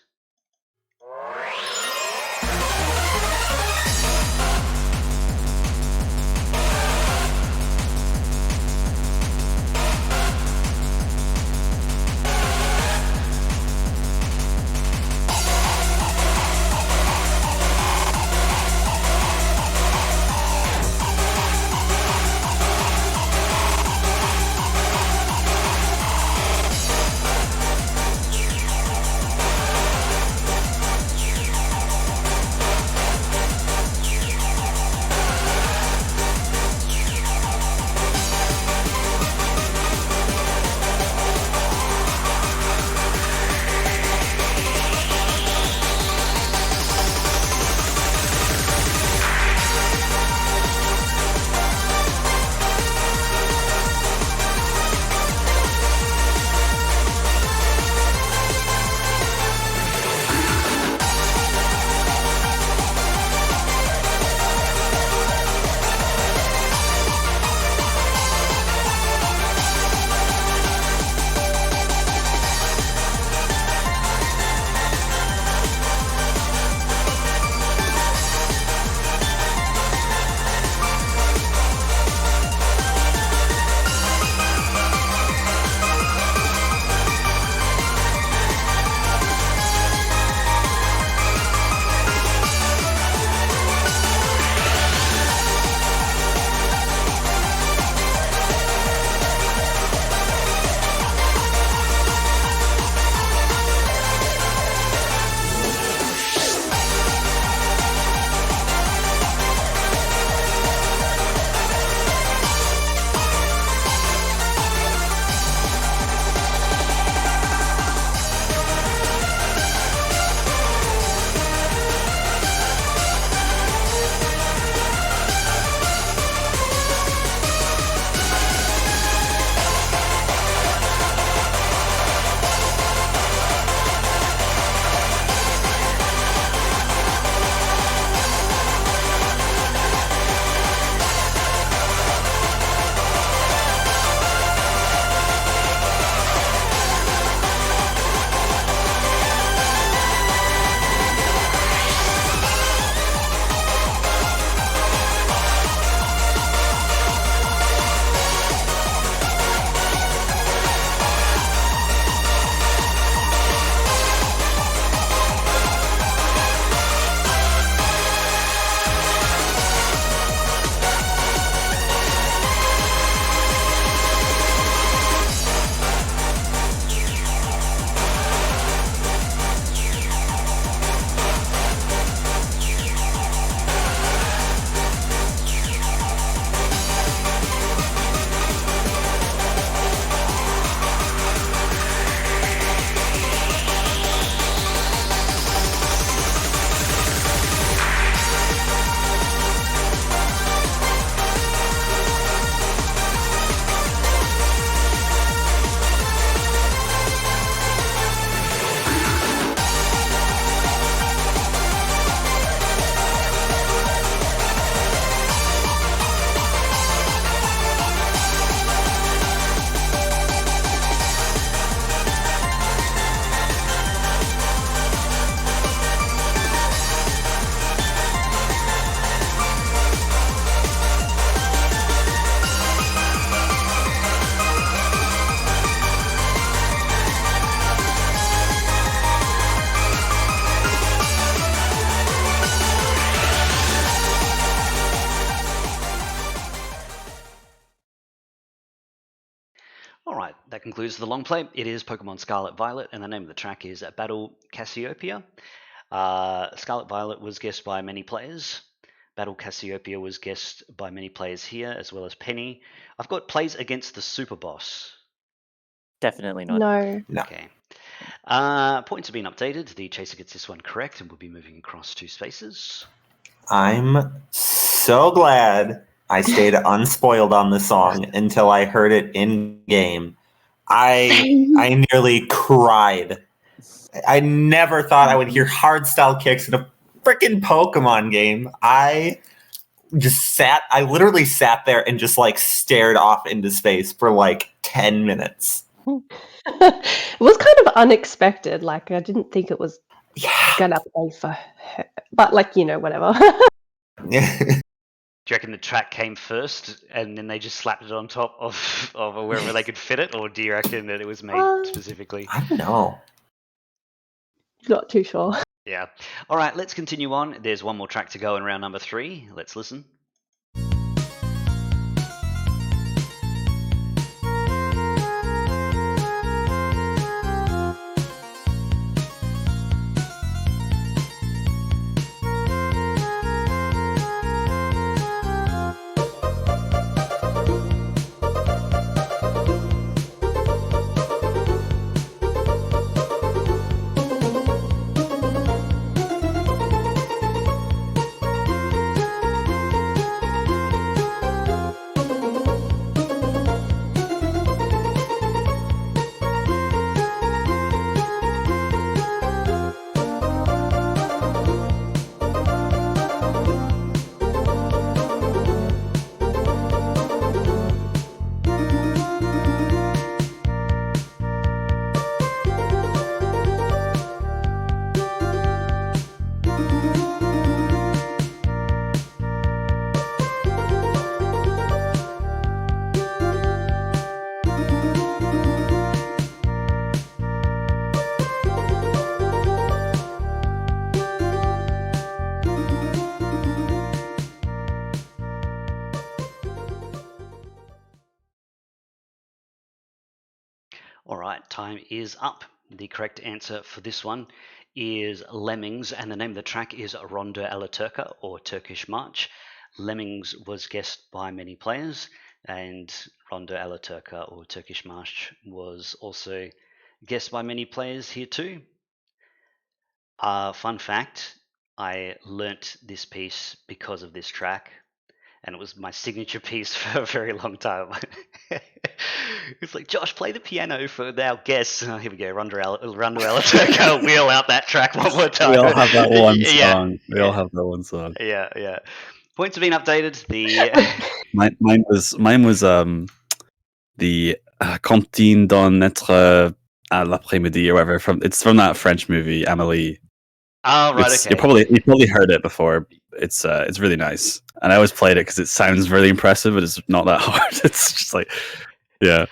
All right, that concludes the long play. It is Pokemon Scarlet Violet, and the name of the track is Battle Cassiopeia. Scarlet Violet was guessed by many players. Battle Cassiopeia was guessed by many players here, as well as Penny. I've got plays against the Super Boss. Definitely not. No. Okay. Points have been updated. The chaser gets this one correct, and we'll be moving across 2 spaces. I'm so glad I stayed unspoiled on the song until I heard it in game. I nearly cried. I never thought I would hear hardstyle kicks in a freaking Pokemon game. I literally sat there and just like stared off into space for like 10 minutes. It was kind of unexpected. Like, I didn't think it was gonna play for her. But, like, whatever. Do you reckon the track came first and then they just slapped it on top of wherever they could fit it? Or do you reckon that it was made specifically? I don't know. Not too sure. Yeah. All right, let's continue on. There's one more track to go in round number 3. Let's listen. All right, time is up. The correct answer for this one is Lemmings, and the name of the track is Ronda Alaturka, or Turkish March. Lemmings was guessed by many players, and Ronda Alaturka, or Turkish March, was also guessed by many players here too. Fun fact, I learnt this piece because of this track, and it was my signature piece for a very long time. It's like, Josh, play the piano for our guests. Oh, here we go, Ronda Alaturka, wheel out that track one more time. We all have that one Yeah. song. We all have that one song. Yeah. Points have been updated. Mine was the Cantine d'un être à l'après-midi or whatever. It's from that French movie Amélie. Oh, right, okay. You probably heard it before. It's really nice, and I always played it because it sounds really impressive, but it's not that hard. It's just like, yeah.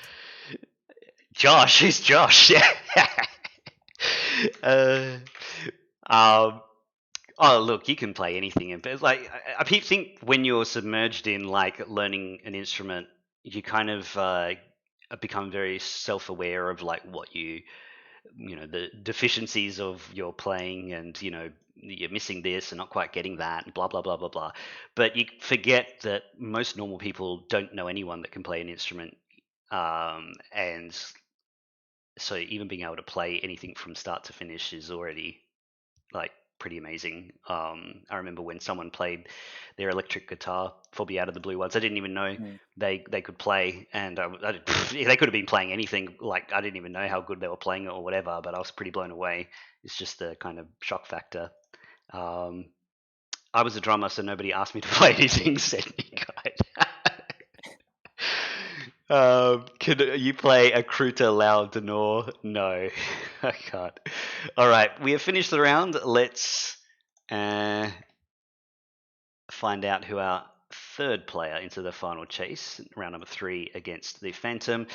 Josh, who's Josh? Oh, look, you can play anything, but like I think when you're submerged in like learning an instrument, you kind of become very self-aware of like what the deficiencies of your playing, and you're missing this and not quite getting that, and blah blah blah blah blah. But you forget that most normal people don't know anyone that can play an instrument, and so even being able to play anything from start to finish is already like pretty amazing. I remember when someone played their electric guitar for me out of the blue once. I didn't even know they could play, and they could have been playing anything. Like, I didn't even know how good they were playing it or whatever, but I was pretty blown away. It's just the kind of shock factor. I was a drummer, so nobody asked me to play anything, said me guide. Can you play a Kruta Loud Denor? No, I can't. All right, we have finished the round. Let's find out who our third player into the final chase, round number 3 against the Phantom.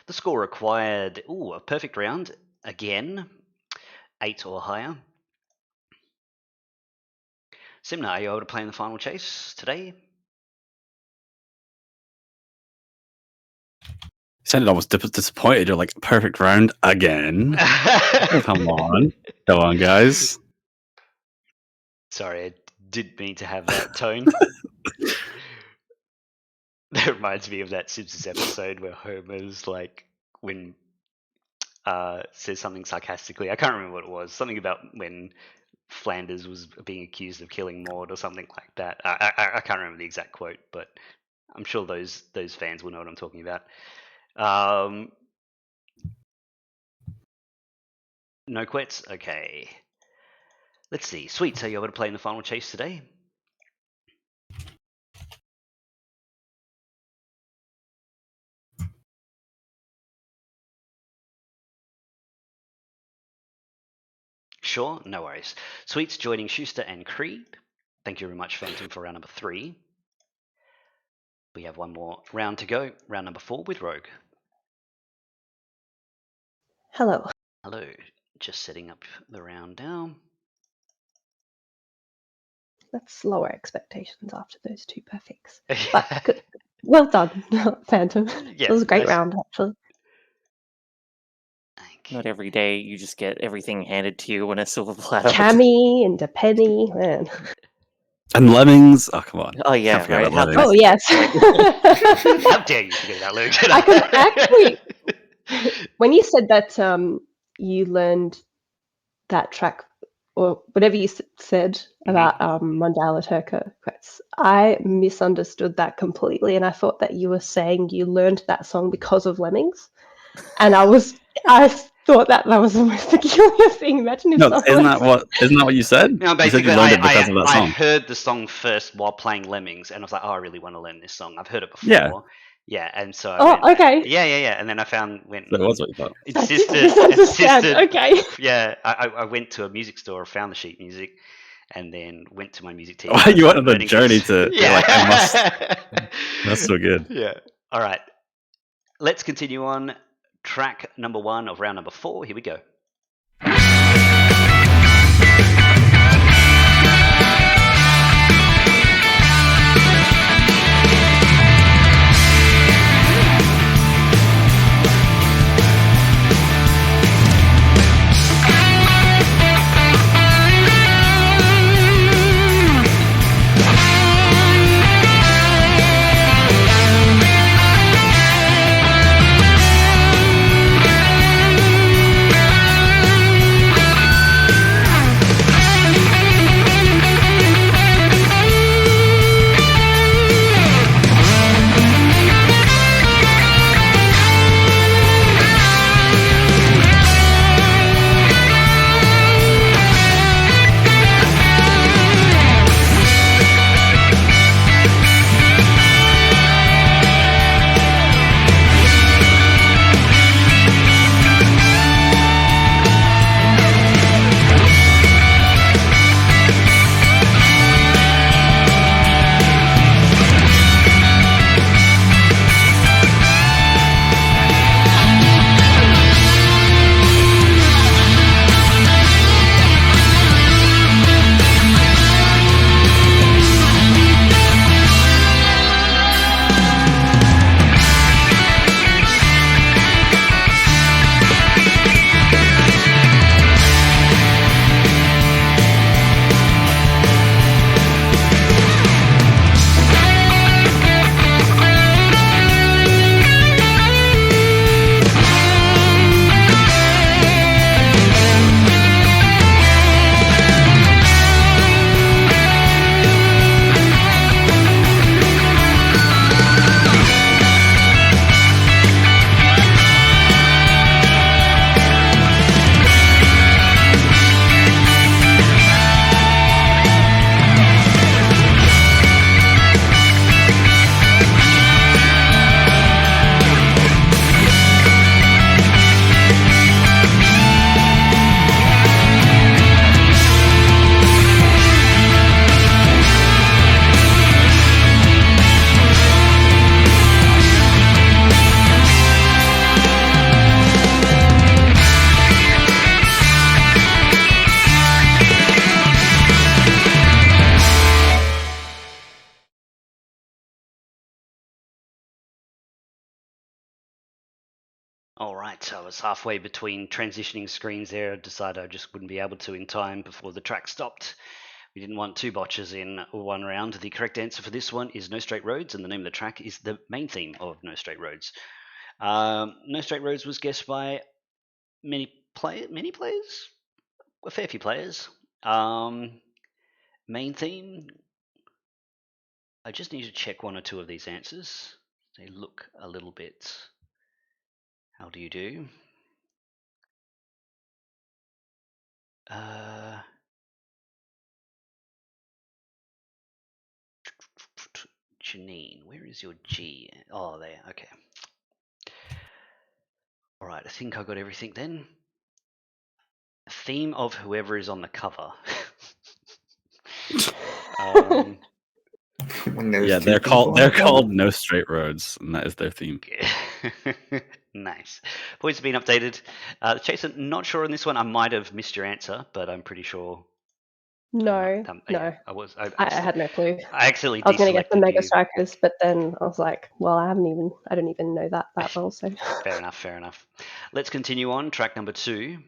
The score required, a perfect round again, 8 or higher. Simna, are you able to play in the final chase today? sounded almost disappointed. You're like, perfect round again. Come on, guys. Sorry, I didn't mean to have that tone. That reminds me of that Simpsons episode where Homer's like, when says something sarcastically. I can't remember what it was. Something about when Flanders was being accused of killing Maud or something like that. I can't remember the exact quote, but I'm sure those fans will know what I'm talking about. No quits? Okay. Let's see. Sweets, are you able to play in the final chase today? Sure, no worries. Sweets joining Schuster and Creed. Thank you very much, Phantom, for round number 3. We have one more round to go. Round number 4 with Rogue. Hello. Hello. Just setting up the round now. Let's lower expectations after those 2 perfects. But good. Well done, Phantom. Yeah, it was a great nice. round, actually. Not every day you just get everything handed to you on a silver platter. Cammy and a penny, man. And Lemmings. Oh, come on. Oh, yeah, Can't forget right. about Oh, Lemmings. yes. How dare you forget about Luke? I can actually, when you said that you learned that track, or whatever you said about Mandala Turco, I misunderstood that completely, and I thought that you were saying you learned that song because of Lemmings, and I thought that was the most peculiar thing. Imagine if No, isn't that what you said? No, You said basically, you learned it because of that I song. heard the song first while playing Lemmings, and I was like, oh, I really want to learn this song. I've heard it before. Yeah. Yeah, and so I went, okay. Yeah, and then I went That was what you thought. insisted. Okay. Yeah, I went to a music store, found the sheet music, and then went to my music team. Oh, you went on the learning journey this. to Yeah. like, I must. That's so good. Yeah. All right. Let's continue on. Track number 1 of round number 4. Here we go. All right, so I was halfway between transitioning screens there. I decided I just wouldn't be able to in time before the track stopped. We didn't want two botches in one round. The correct answer for this one is No Straight Roads, and the name of the track is the main theme of No Straight Roads. No Straight Roads was guessed by many players? A fair few players. Main theme, I just need to check one or two of these answers. They look a little bit... How do you do? Janine, where is your G? Oh, there, okay. All right, I think I got everything then. Theme of whoever is on the cover. Yeah, they're called No Straight Roads, and that is their theme. Nice. Points have been updated. Jason, not sure on this one. I might have missed your answer, but I'm pretty sure. No, Yeah, I had no clue. I accidentally I was going to get the deselected Mega you. Strikers, but then I was like, well, I don't even know that well. So Fair enough. Let's continue on. Track number 2.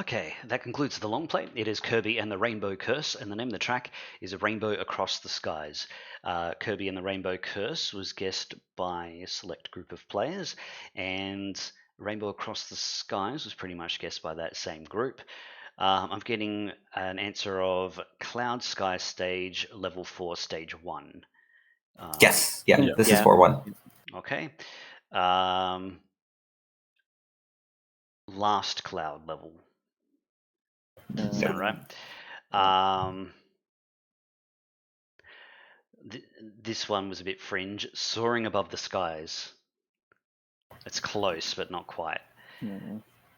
Okay, that concludes the long play. It is Kirby and the Rainbow Curse, and the name of the track is A Rainbow Across the Skies. Kirby and the Rainbow Curse was guessed by a select group of players, and Rainbow Across the Skies was pretty much guessed by that same group. I'm getting an answer of Cloud Sky Stage, Level 4, Stage 1. Yes, this is 4-1. Okay. Last cloud level. No. Sound right? This one was a bit fringe. Soaring Above the Skies. It's close, but not quite.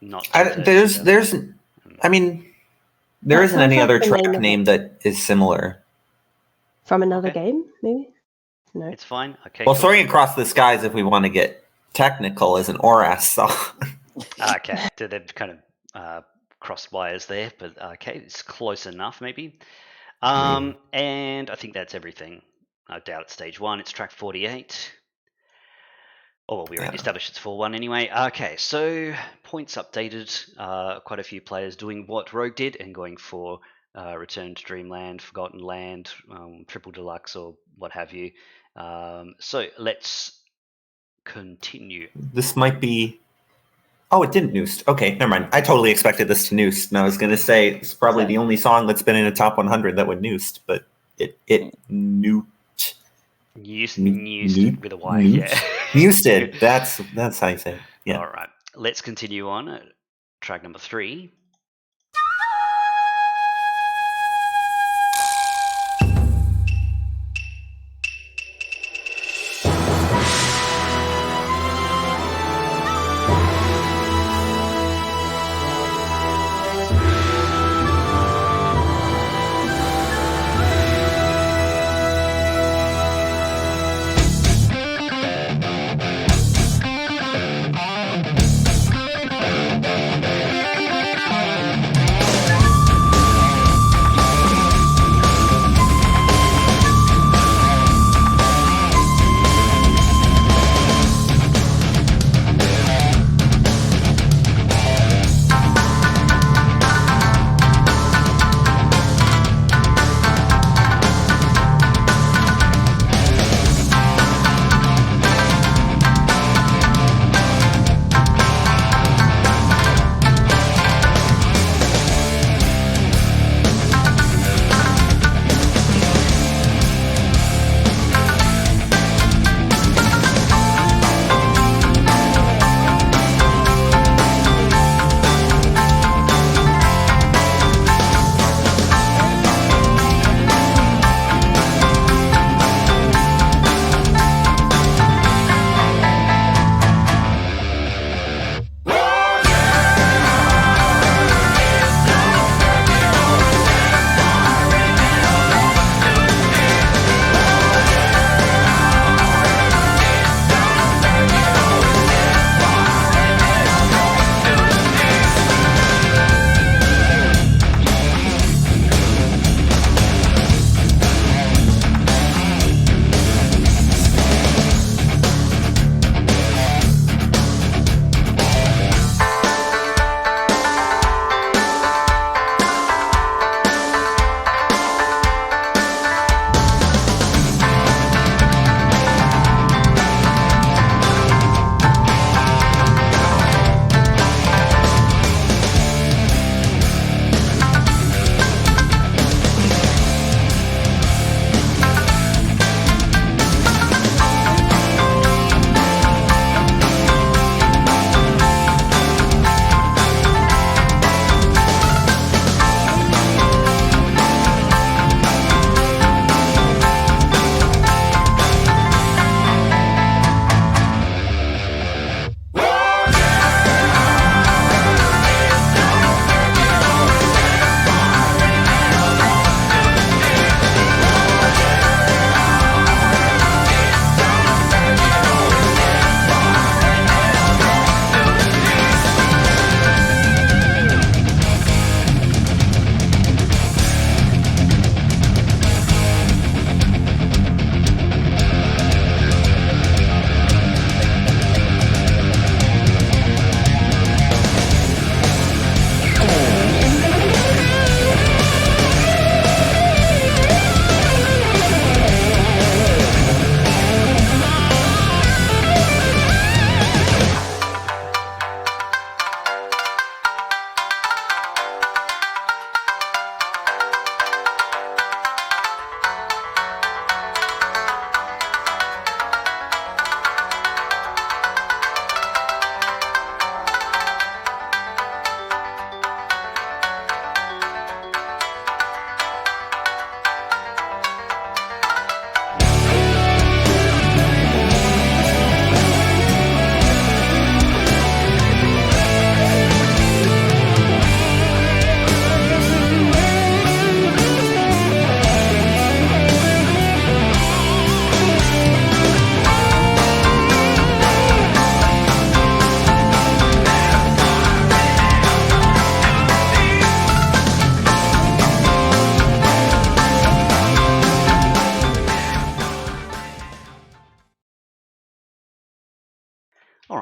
Not there's I mean, there That isn't sounds any like other the track name of name that is similar. From another Okay. game, maybe? No. It's fine. Okay. Well, cool. Soaring Across the Skies, if we want to get technical, is an ORAS song. Okay. They've kind of crossed wires there, but okay, it's close enough, maybe. And I think that's everything. I doubt it's stage 1. It's track 48. Oh, well, we already established it's 4-1 anyway. Okay, so points updated. Quite a few players doing what Rogue did and going for Return to Dreamland, Forgotten Land, Triple Deluxe, or what have you. So let's continue. This might be... Oh, it didn't noost. Okay, never mind. I totally expected this to noost, and I was going to say it's probably the only song that's been in a top 100 that would noost, but it noot. Noosted with a Y, yeah. Noosted. That's how you say it. Yeah. All right, let's continue on. Track number 3.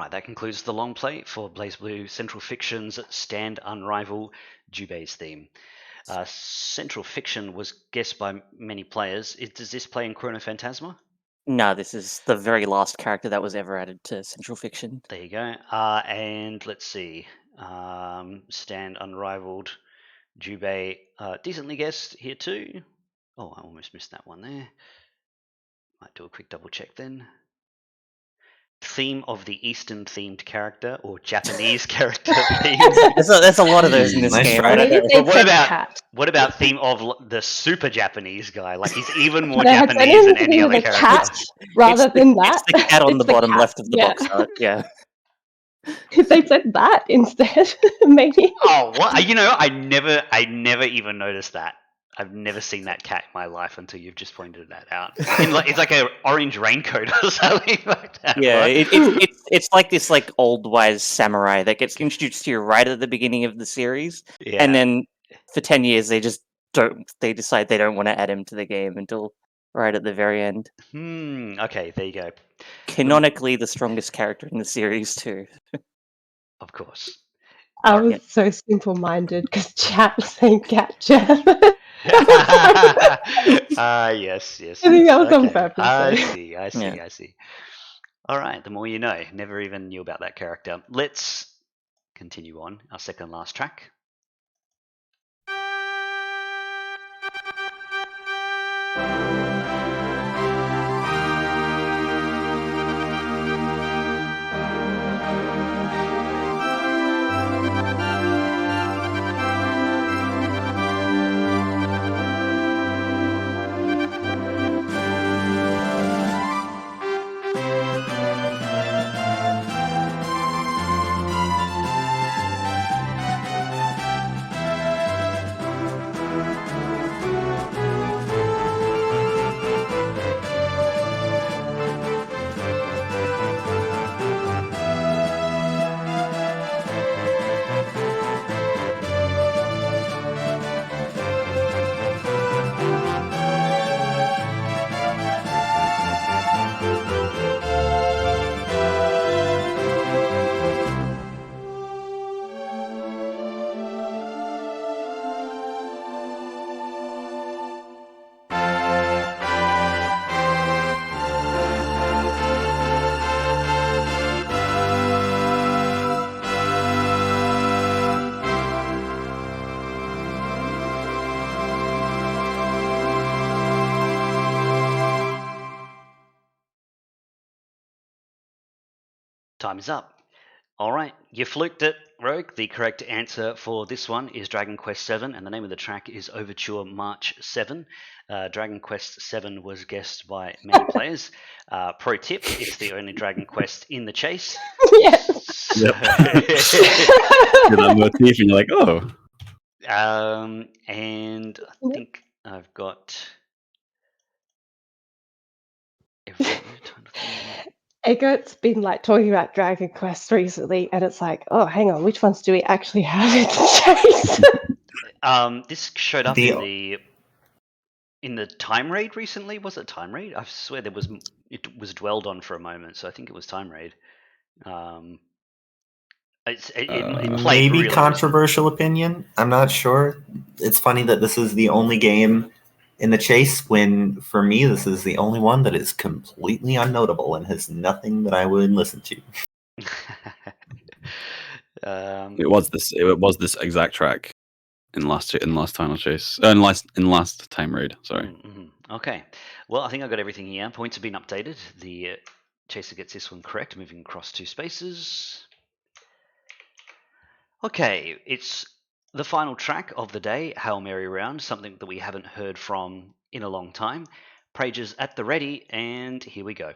right, that concludes the long play for BlazBlue Central Fiction's Stand Unrival Jubei's theme. Central Fiction was guessed by many players. Does this play in Chrono Phantasma? No, this is the very last character that was ever added to Central Fiction. There you go. And let's see. Stand Unrivaled Jubei, decently guessed here too. Oh, I almost missed that one there. Might do a quick double check then. Theme of the Eastern themed character or Japanese character theme. There's a lot of those in this Nice game. try. I don't know. They What said about cat. what about theme of the super Japanese guy? Like he's even more They had said Japanese than anything any with other a character. cat rather It's the- than that. It's the cat on It's the bottom cat, left of the yeah. box art. Yeah. If they said that instead, maybe. Oh, what? You know, I never even noticed that. I've never seen that cat in my life until you've just pointed that out. It's like an orange raincoat or something like that. Yeah, What? it's like this like old wise samurai that gets introduced to you right at the beginning of the series, Yeah. and then for 10 years they just don't. They decide they don't want to add him to the game until right at the very end. Okay, there you go. Canonically, the strongest character in the series too. Of course. I Alright. was so simple-minded because chat was saying cat jam. Yes. I think that was on Okay. purpose, I though. see. Yeah. I see. All right. The more you know. Never even knew about that character. Let's continue on. Our second last track. Time is up. All right, you fluked it, Rogue. The correct answer for this one is Dragon Quest VII, and the name of the track is Overture March 7. Dragon Quest VII was guessed by many players. Pro tip, it's the only Dragon Quest in the chase. Yes. So- You're that motif, and you're like, oh, and I think I've got everything. Eggert's been like talking about Dragon Quest recently, and it's like, oh, hang on, which ones do we actually have in the chase? This showed up in the Time Raid recently. Was it Time Raid? I swear it was dwelled on for a moment, so I think it was Time Raid. It played Maybe really controversial opinion. I'm not sure. It's funny that this is the only game in the chase when, for me, this is the only one that is completely unnotable and has nothing that I would listen to. it was this exact track in last final chase, in last time raid. Sorry. Okay. Well, I think I've got everything here. Points have been updated. The chaser gets this one correct, moving across 2 spaces. Okay, it's the final track of the day, Hail Mary Round, something that we haven't heard from in a long time. Prages at the ready, and here we go.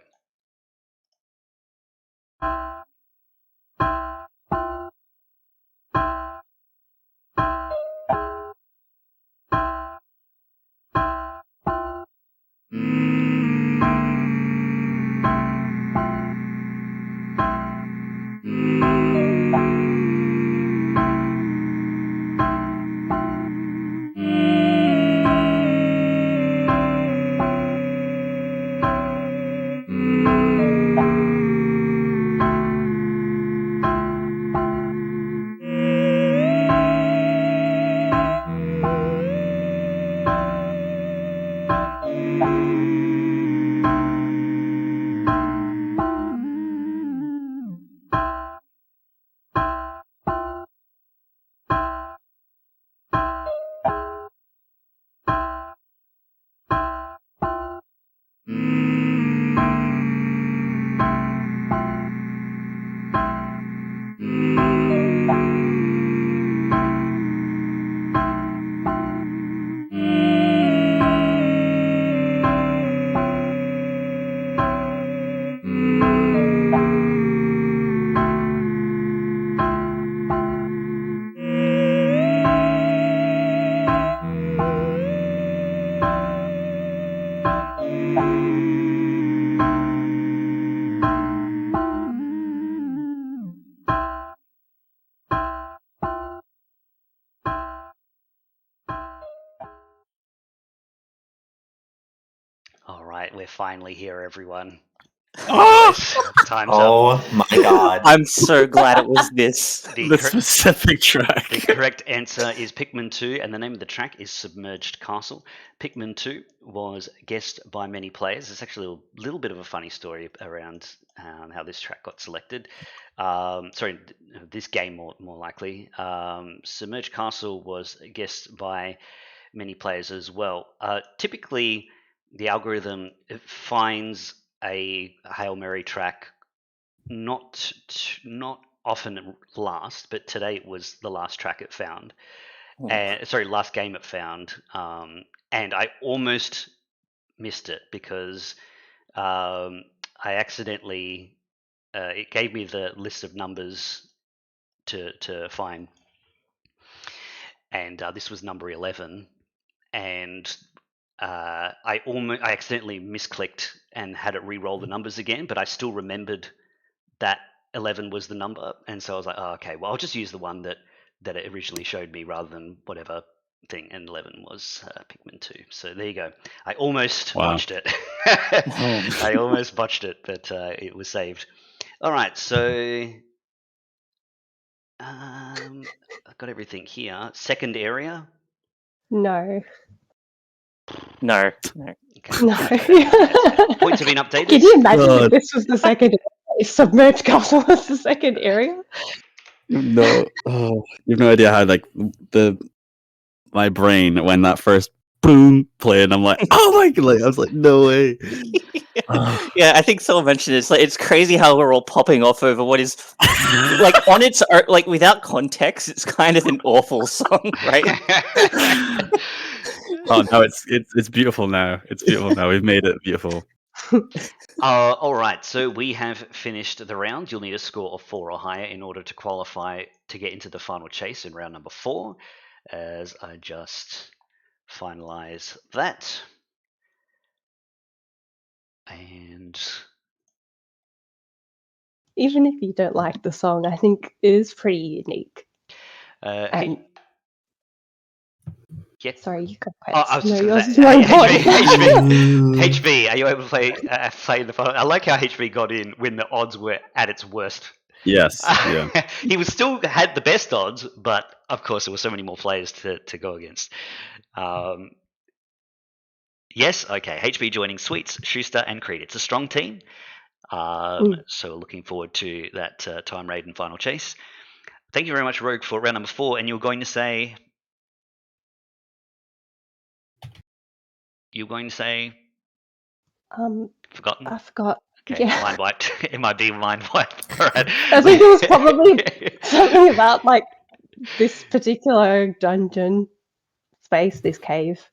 All right, we're finally here, everyone. Ah! Time's up. Oh my god. I'm so glad it was this. The specific track. The correct answer is Pikmin 2, and the name of the track is Submerged Castle. Pikmin 2 was guessed by many players. It's actually a little bit of a funny story around how this track got selected. This game more likely. Submerged Castle was guessed by many players as well. Typically, the algorithm finds a Hail Mary track not often last, but today it was the last track it found. Last game it found, and I almost missed it because I accidentally it gave me the list of numbers to find, and this was number 11, and I accidentally misclicked and had it re-roll the numbers again, but I still remembered that 11 was the number, and so I was like, oh, okay, well, I'll just use the one that it originally showed me rather than whatever thing, and 11 was Pikmin 2. So there you go. I almost botched it. I almost botched it, but it was saved. All right, so I've got everything here. Second area? No. No. Okay. No. Points have been updated. Can you imagine if this was the second area? If Submerged Castle was the second area? No, you've no idea how my brain when that first boom played. I'm like, oh my god! I was like, no way. Yeah, I think someone mentioned it. It's like it's crazy how we're all popping off over what is like on its own, like without context. It's kind of an awful song, right? Oh no, it's beautiful now. It's beautiful now. We've made it beautiful. All right, so we have finished the round. You'll need a score of 4 or higher in order to qualify to get into the final chase in round number 4, as I just finalize that. And Even if you don't like the song, I think it is pretty unique. Sorry, you go I was just yours say, is more important. HB, are you able to play the final? I like how HB got in when the odds were at its worst. Yes, yeah. He was still had the best odds, but of course there were so many more players to go against. Yes, okay. HB joining Sweets, Schuster, and Creed. It's a strong team. So looking forward to that time raid and final chase. Thank you very much, Rogue, for round number 4. And you were going to say... Forgotten? I forgot. Okay, Yeah. mind wiped. It might be mind wiped. All right. I think it was probably something about like this particular dungeon space, this cave,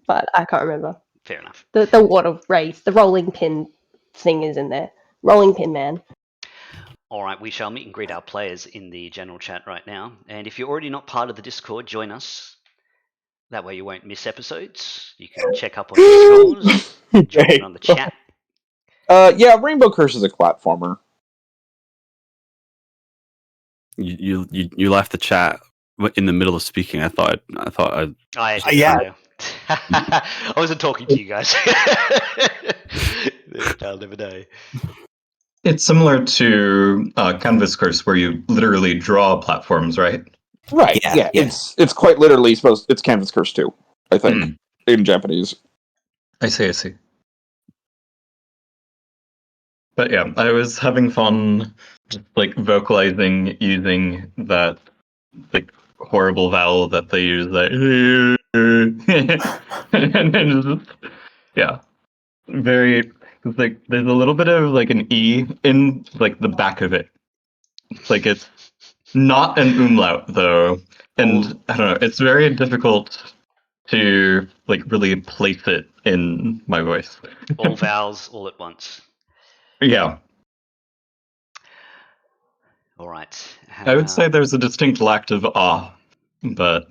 but I can't remember. Fair enough. The water race, the rolling pin thing is in there. Rolling pin man. All right, we shall meet and greet our players in the general chat right now. And if you're already not part of the Discord, join us. That way you won't miss episodes. You can check up on your scores, join in on the chat. Yeah, Rainbow Curse is a platformer. You left the chat in the middle of speaking. I wasn't talking to you guys. I'll never know. It's similar to Canvas Curse, where you literally draw platforms, right? Right. Yeah. It's quite literally supposed. It's Canvas Curse 2, I think, in Japanese. I see. But yeah, I was having fun, just like vocalizing using that like horrible vowel that they use. Like, and then just, yeah. very like there's a little bit of like an E in like the back of it. Like it's not an umlaut though, and I don't know. It's very difficult to like really place it in my voice. All vowels all at once. Yeah, All right. I would say there's a distinct lack of ah, but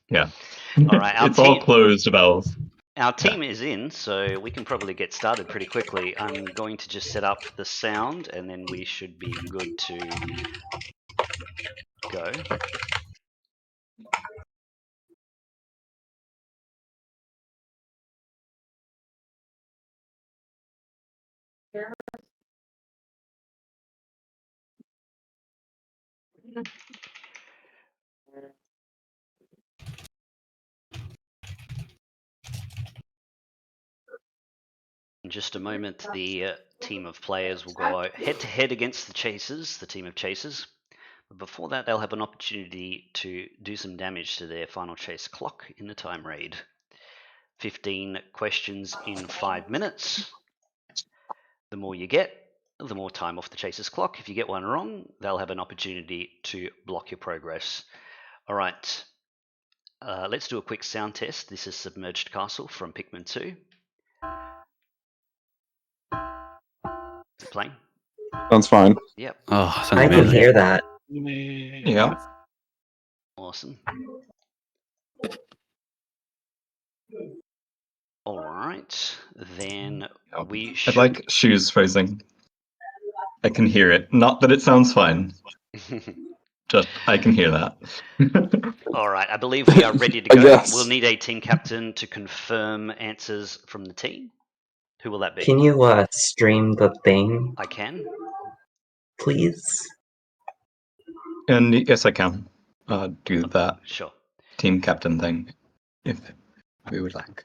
yeah. All right, it's all closed vowels. Our team is in, so we can probably get started pretty quickly. I'm going to just set up the sound, and then we should be good to go. In just a moment, the team of players will go head-to-head against the chasers, the team of chasers. But before that, they'll have an opportunity to do some damage to their final chase clock in the time raid. 15 questions in 5 minutes. The more you get, the more time off the chaser's clock. If you get one wrong, they'll have an opportunity to block your progress. All right, let's do a quick sound test. This is Submerged Castle from Pikmin 2. Is it playing? Sounds fine. Yep. Oh, sounds I can amazing. hear that. Yeah. Awesome. All right, then we should... I'd like shoes phrasing. I can hear it. Not that it sounds fine. Just I can hear that. All right, I believe we are ready to I go. guess. We'll need a team captain to confirm answers from the team. Who will that be? Can you stream the thing, I can. please? And yes, I can do that Sure. team captain thing if we would like.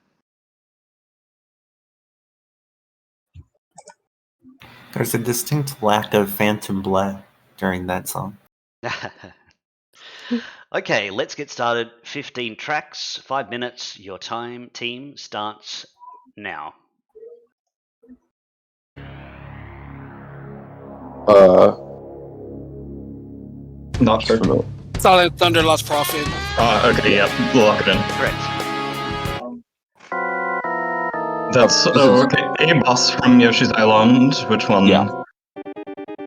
There's a distinct lack of Phantom Bleh during that song. Okay, let's get started. 15 tracks, 5 minutes. Your team starts now. Not sure. Silent Thunder, Lost Prophet. Okay, yeah, lock it in. Correct. That's okay. A boss from Yoshi's Island. Which one? Yeah.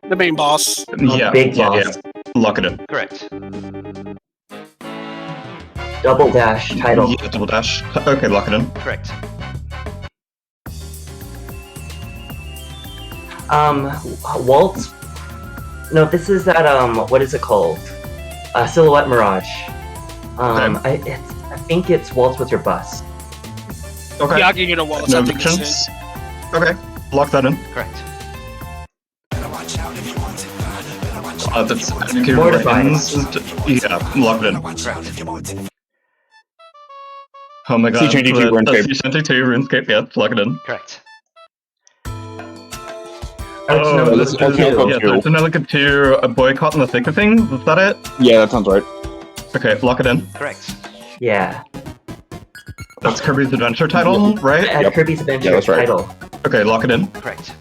The main boss. Yeah, Big yeah, boss. yeah. Lock it in. Correct. Double dash title. Yeah, double dash. Okay, lock it in. Correct. Waltz. No, this is that. What is it called? Silhouette Mirage. I think it's Waltz with Your Bus. Okay. Yeah, I can get a wallet. No I think it's objections? Okay, lock that in. Correct. That's okay, Mortified. yeah, lock it in. Correct. Oh my god. C22 RuneScape. C22 RuneScape, yeah, lock it in. Correct. Oh, this is Ocho yeah, so Two. it's another to a boycott in the thick of things. Is that it? Yeah, that sounds right. Okay, lock it in. Correct. Yeah. That's Kirby's Adventure title, right? Yep. Kirby's Adventure Yeah, that's right. title. Okay, lock it in. Correct.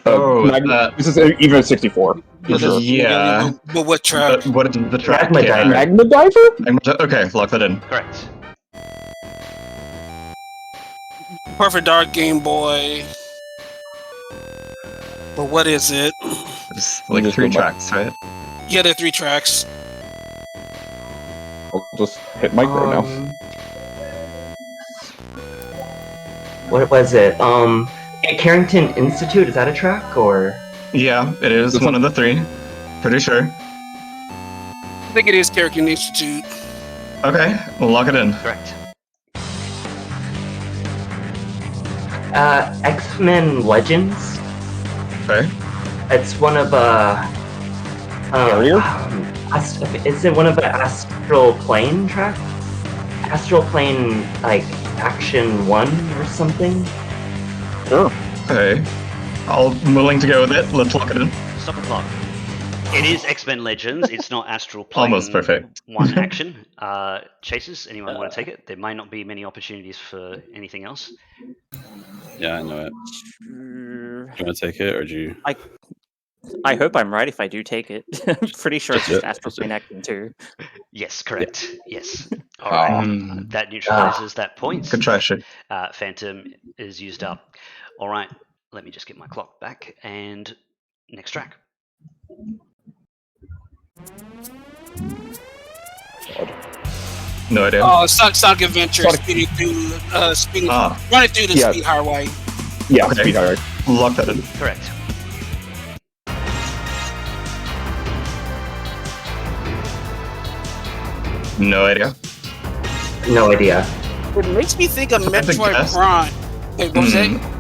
That- This is even 64. For sure. Yeah. But what track? What is the track? Magma Yeah. Diver. Magma Diver? Okay, lock that in. Correct. Perfect Dark Game Boy. But what is it? It's like Just 3 go back. tracks, right? Yeah, there are 3 tracks. I'll just hit micro now. What was it? Carrington Institute, is that a track or? Yeah, it is one of the 3. Pretty sure. I think it is Carrington Institute. Okay, we'll lock it in. Correct. X-Men Legends. Okay. It's one of Carrier? is it one of the Astral Plane tracks? Astral Plane like Action 1 or something? Sure. Okay. I'm willing to go with it. Let's lock it in. Stop the clock. It is X-Men Legends. It's not Astral Plane. Almost perfect. One action. Chasers, anyone want to take it? There might not be many opportunities for anything else. Yeah, I know it. Do you want to take it, or do you? I hope I'm right if I do take it. I'm pretty sure it's Just just Astral Plane Action too. Yes, correct. Yes. All right. That neutralizes that point. Good try, shit. Phantom is used up. All right. Let me just get my clock back. And next track. No idea. Oh, Sonic Adventure, speeding through, running through the speed highway. Yeah, Okay. speed highway. Lock that in. Correct. No idea. No idea. It makes me think of That's a Metroid guess. Prime. Wait, what was that?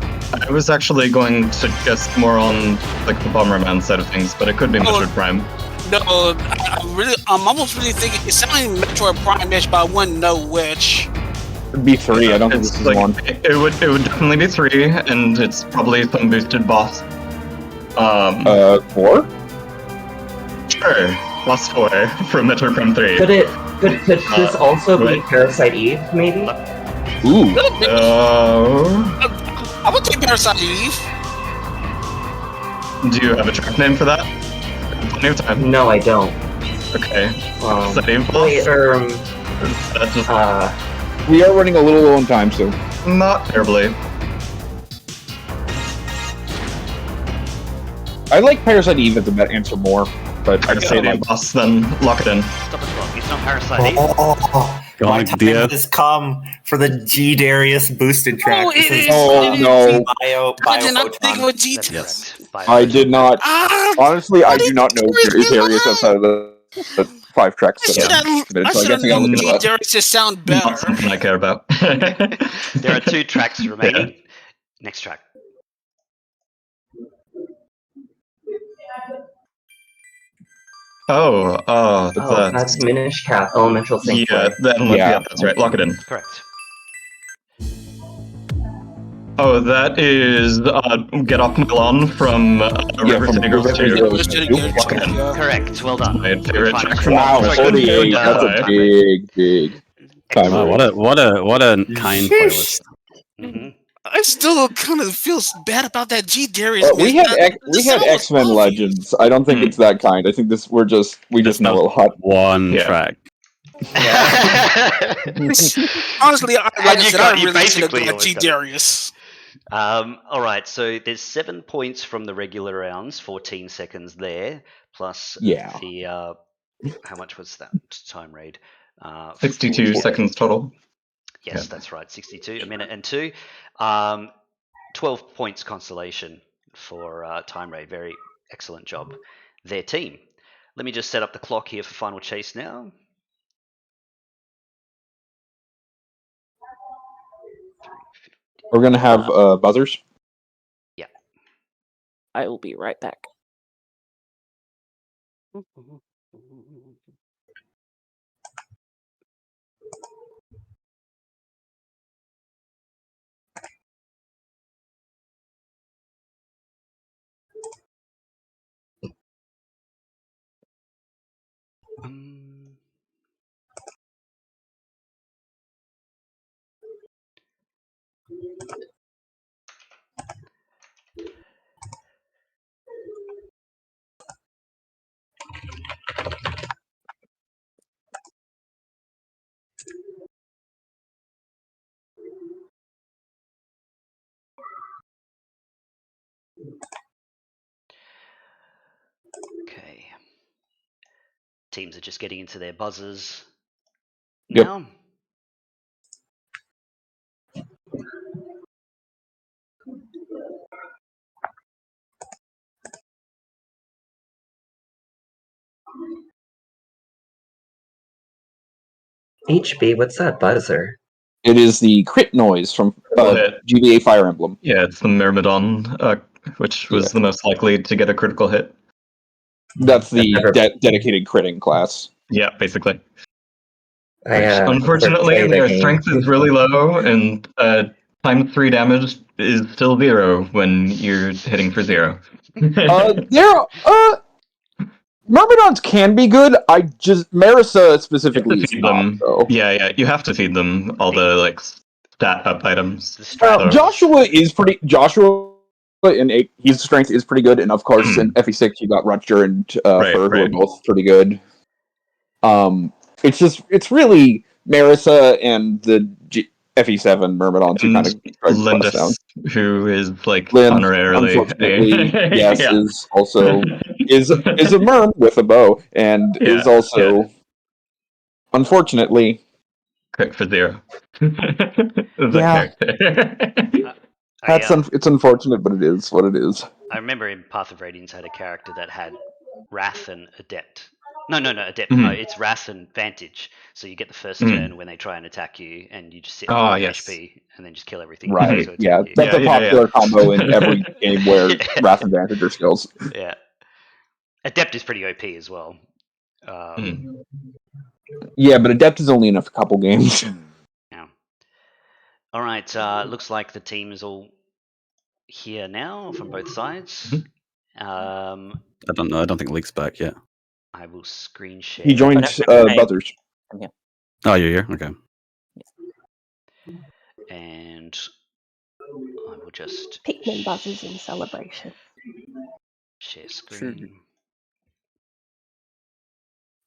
I was actually going to guess more on like the Bomberman side of things, but it could be Metroid Prime. No, I'm almost really thinking it's sounding Metroid Prime-ish, but I wouldn't know which. It'd be 3. I don't think It's this is like, 1. It would definitely be 3, and it's probably some boosted boss. 4? Sure. Boss 4 from Metroid Prime 3. Could this also be Parasite Eve, maybe? Ooh. I would take Parasite Eve. Do you have a track name for that? Plenty of time. No, I don't. Okay. Same boss? Wait, That's just We are running a little low on time, so. not terribly. I like Parasite Eve as a better answer more, but I can say the boss, then lock it in. Stop the clock. It's not Parasite Eve. My on, time Dia. has come for the G Darius boosted track. Oh, This it is is. Oh, no. I did not think Biophoton. of G. That's correct. I did not. Ah, Honestly, I What do not know is Darius outside of the 5 tracks I that should are have submitted, so I guess I gotta known look G. it up. Darius to sound Not better. something I care about. There are 2 tracks remaining. Next track. That's Minish Cap, Elemental Sync. yeah, Yeah. that's right. Lock it in. Correct. Oh, that is Get Off My Lawn from River from City Girls River 2. City Girls. Just didn't get it. Lock it in. Yeah. Correct. Well done. My favorite Fine. track from Wow, that. Sorry, 48. good, That's a time. big time. Wow, what a kind playlist. Mhm. I still kind of feel bad about that G. Darius. We man. had The sound was X-Men obvious. Legends. I don't think it's that kind. I think we just know a lot. One Yeah. track. Honestly, like I And you said, got- I you really should have basically got always G. got it. Darius. All right, so there's 7 points from the regular rounds, 14 seconds there, plus Yeah. the how much was that time raid? 62 40. seconds total. Yes, Yeah. that's right, 62, a minute and 2. 12 points consolation for time raid. Very excellent job, their team. Let me just set up the clock here for final chase now. We're gonna have buzzers. I will be right back. Okay. Teams are just getting into their buzzers Yep. now. HB, what's that buzzer? It is the crit noise from GBA Fire Emblem. Yeah, it's the Myrmidon, which was the most likely to get a critical hit. That's the dedicated critting class. Yeah, basically. Unfortunately, Unfortunately, their strength is really low, and times 3 damage is still 0 when you're hitting for 0. Myrmidons can be good. Marissa You have specifically to is feed not, them. though. Yeah, you have to feed them all the like stat up items. The strat. Joshua is pretty. Joshua in his strength is pretty good, and of course in FE6 you got Rutger and Fur, who are both pretty good. It's really Marissa and the FE7 Myrmidons who kind of drive us down. Who is like Lynn, honorarily unfortunately, yes, yeah. is also is a Myrm with a bow, and is also unfortunately quick for 0. Yeah. It's unfortunate, but it is what it is. I remember in Path of Radiance I had a character that had Wrath and Adept. No, Adept. Mm-hmm. No, it's Wrath and Vantage. So you get the first turn when they try and attack you, and you just sit on HP and then just kill everything. Right. So Yeah, that's a popular combo in every game where Wrath and Vantage are skills. Yeah. Adept is pretty OP as well. Yeah, but Adept is only in a couple games. Yeah. All right. Looks like the team is all here now from both sides. I don't know. I don't think Leek's back yet. I will screen share. He joined Buzzers. Oh, you're here? Okay. And I will just Pikmin buzzers in celebration. Share screen. True.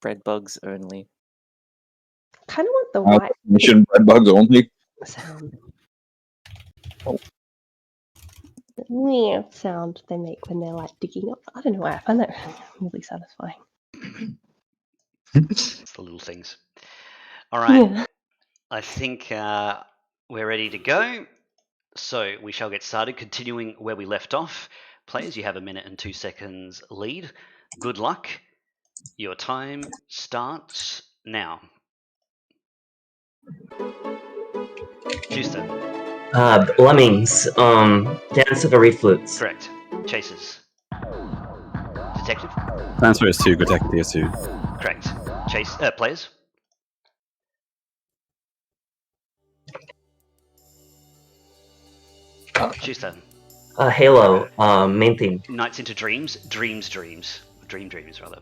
Bread bugs only. Kind of want the white Mission bread bugs only. sound. The weird sound they make when they're like digging up. I don't know why I find that really satisfying. It's the little things. All right. Yeah. I think we're ready to go. So we shall get started. Continuing where we left off. Players, you have 1 minute and 2 seconds lead. Good luck. Your time starts now. Houston. Lemmings. Dance of the Reed Flutes. Correct. Chasers. Detective. Answer is 2. Detective is 2. Correct. Players. Houston. Halo. Main theme. Nights into Dreams. Dreams rather.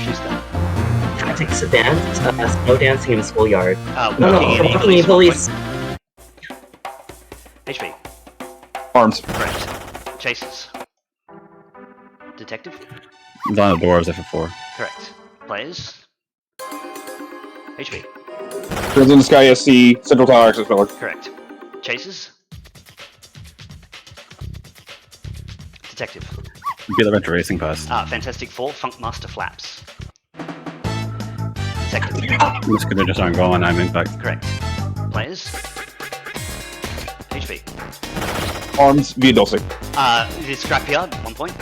Houston. Tactics Dance. Snow dancing in the schoolyard. Walking in police. HP. Arms. Correct. Chasers. Detective. Vinyl Dwarves FF4. Correct. Players. HP. Crimson Sky SC, Central Tower Access Miller. Correct. Chasers. Detective. Be the Retro Racing Pass. Fantastic Four. Funkmaster Flaps. Detective. I'm just gonna just aren't going. I'm Impact. Correct. Players. HP. Arms, Via Dulce. It is Scrapyard. 1 point.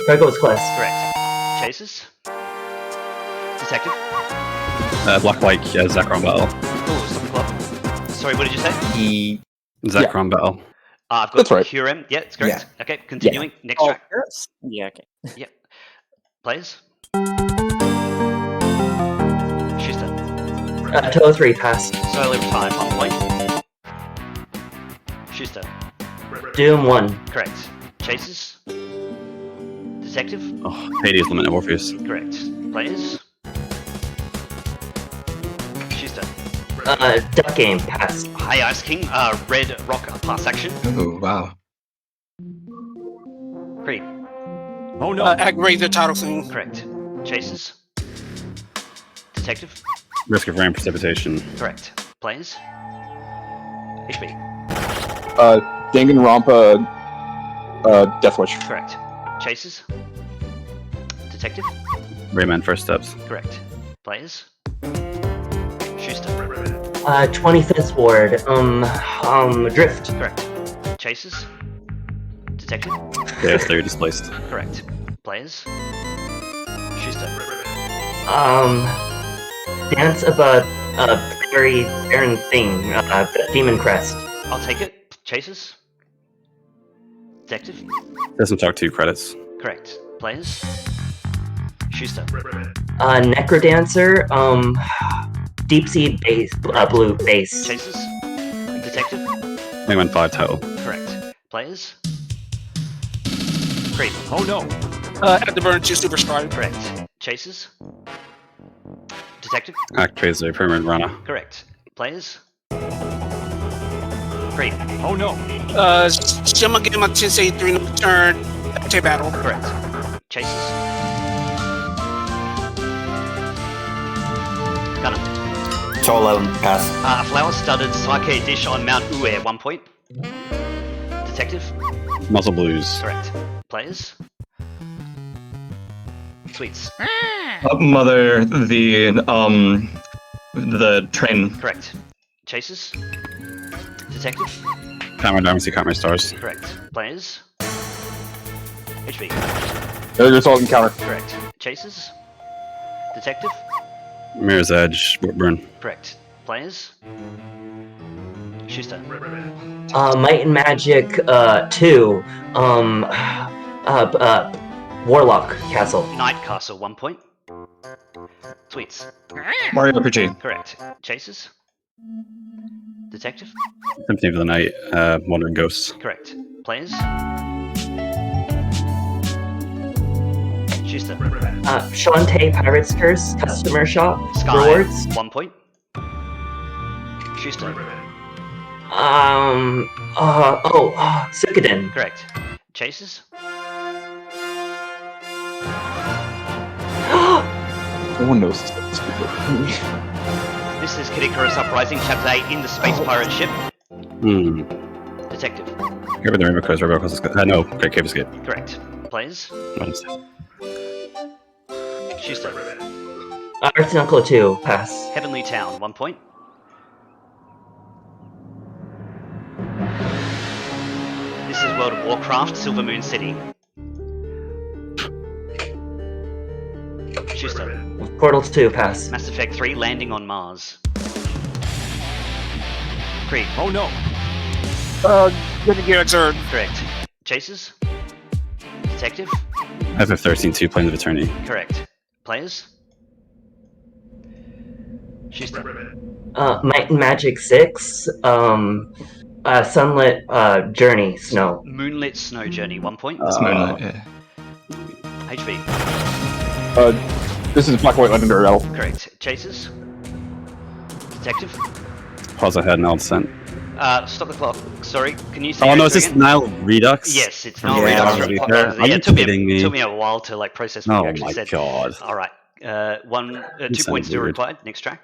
Virgo's Quest. Correct. Chasers. Detective. Black White Zekrom Battle. Oh, something close. Sorry, what did you say? Zekrom Battle. I've got That's right. Hurem. Yeah, it's correct. Yeah. Okay, continuing. Next track. Yeah, okay. Yep. Players. Schuster. 203 pass. So live time. 1 point. Schuster. Doom 1. Correct. Chasers. Detective. Oh, Hades Lament of Orpheus. Correct. Players. Schuster. Duck Game pass. High Ice King. Red Rock pass action. Oh, wow. Creed. Oh no. Aggravate the title scene. Correct. Chasers. Detective. Risk of Rain Precipitation. Correct. Players. HP. Danganronpa, Deathwish. Correct. Chasers. Detective. Rayman First Steps. Correct. Players. Schuster. 25th Ward. Drift. Correct. Chasers. Detective. Chaos Theory Displaced. Correct. Players. Schuster. Dance about very barren thing. Demon Crest. I'll take it. Chasers. Detective. Desmond Talk 2 credits. Correct. Players. Schuster. Necrodancer. Deep Sea base. Blue base. Chasers. Detective. Rayman 5 title. Correct. Players. Creed. Oh no. Afterburn 2 Super Stride. Correct. Chases. Detective. Actraiser, Pyramid Runner. Correct. Players. Creed. Oh no. Shimagama Tensei 3 no turn. Tape battle. Correct. Chases. Gunner. Cholo, pass. Flower-studded sake dish on Mount Ue, 1 point. Detective. Muzzle Blues. Correct. Players. Sweets. Mother, the train. Correct. Chases. Detective. Camera Dynasty, Camera Stars. Correct. Players. HB. There's assault encounter. Correct. Chases. Detective. Mirror's Edge, Burn. Correct. Players. Schuster. Might and Magic 2. Warlock Castle. Night Castle, 1 point. Sweets. Mario RPG. Correct. Chases. Detective. Symphony of the Night, Modern Ghosts. Correct. Players. Schuster. Shantae Pirate's Curse Customer Shop Sky, Rewards. 1 point. Schuster. Suikoden. Correct. Chases. No one knows this. This is Kid Icarus Uprising, Chapter 8 in the Space Pirate ship. Detective. Here with the Rainbow Coast, Rainbow Coast. No, Great Cave Escape. Correct. Players. What is it? Schuster. Arts and Uncle 2. Pass. Heavenly Town, 1 point. This is World of Warcraft, Silver Moon City. Schuster. Portal 2. Pass. Mass Effect 3, Landing on Mars. Creed. Oh no. Good Gear Xrd. Correct. Chases. Detective. FF13, 2 Planes of Eternity. Correct. Players. Schuster. Might and Magic 6. Sunlit Journey Snow. Moonlit Snow Journey, 1 point. It's Moonlight, yeah. HV. This is Black White Legendary Battle. Correct. Chases. Detective. Pause ahead, Nile Descent. Stop the clock. Sorry, can you say Oh your no, answer is this again? Nile Redux? Yes, it's Nile Yeah, Redux. Nile From Redux. yeah, Are you it took kidding me a while to like process what you Oh actually my said. god. All right. 2 points still weird. required. Next track.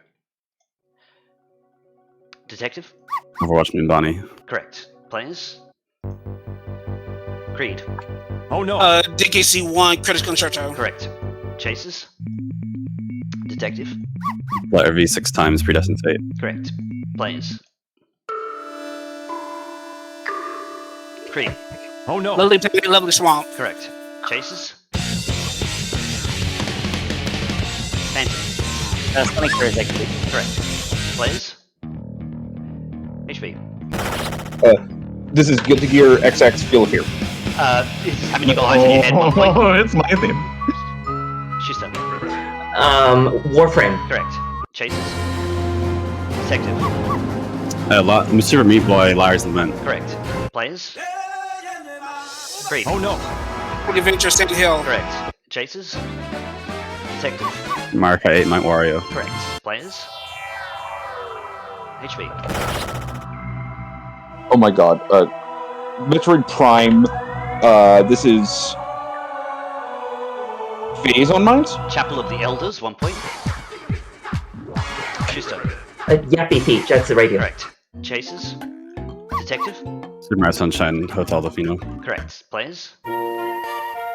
Detective. Overwatch Moon Bonnie. Correct. Players. Creed. Oh no. DKC 1 Credit Concerto. Correct. Chases. Detective. Letter V 6 times Predestined Fate. Correct. Players. Creed. Oh no. Lovely Penny, Lovely Swamp. Correct. Chases. Phantom. Sonic Curse actually. Correct. Players. HB. This is Guilty Gear XX Feel Here. This is having you got eyes in your head. 1 point. Oh, it's my theme. Schuster. Warframe. Correct. Chases. Detective. Super Meat Boy, Liars and Men. Correct. Players. Creed. Oh no. Adventure Sandy Hill. Correct. Chases. Detective. Marika 8, Night Wario. Correct. Players. HB. Oh my god. Metroid Prime. This is Phase on Mines? Chapel of the Elders, 1 point. Schuster. Yappy Peach. That's the radio. Correct. Chases. Detective. Super Mario Sunshine, Hotel Delfino. Correct. Players.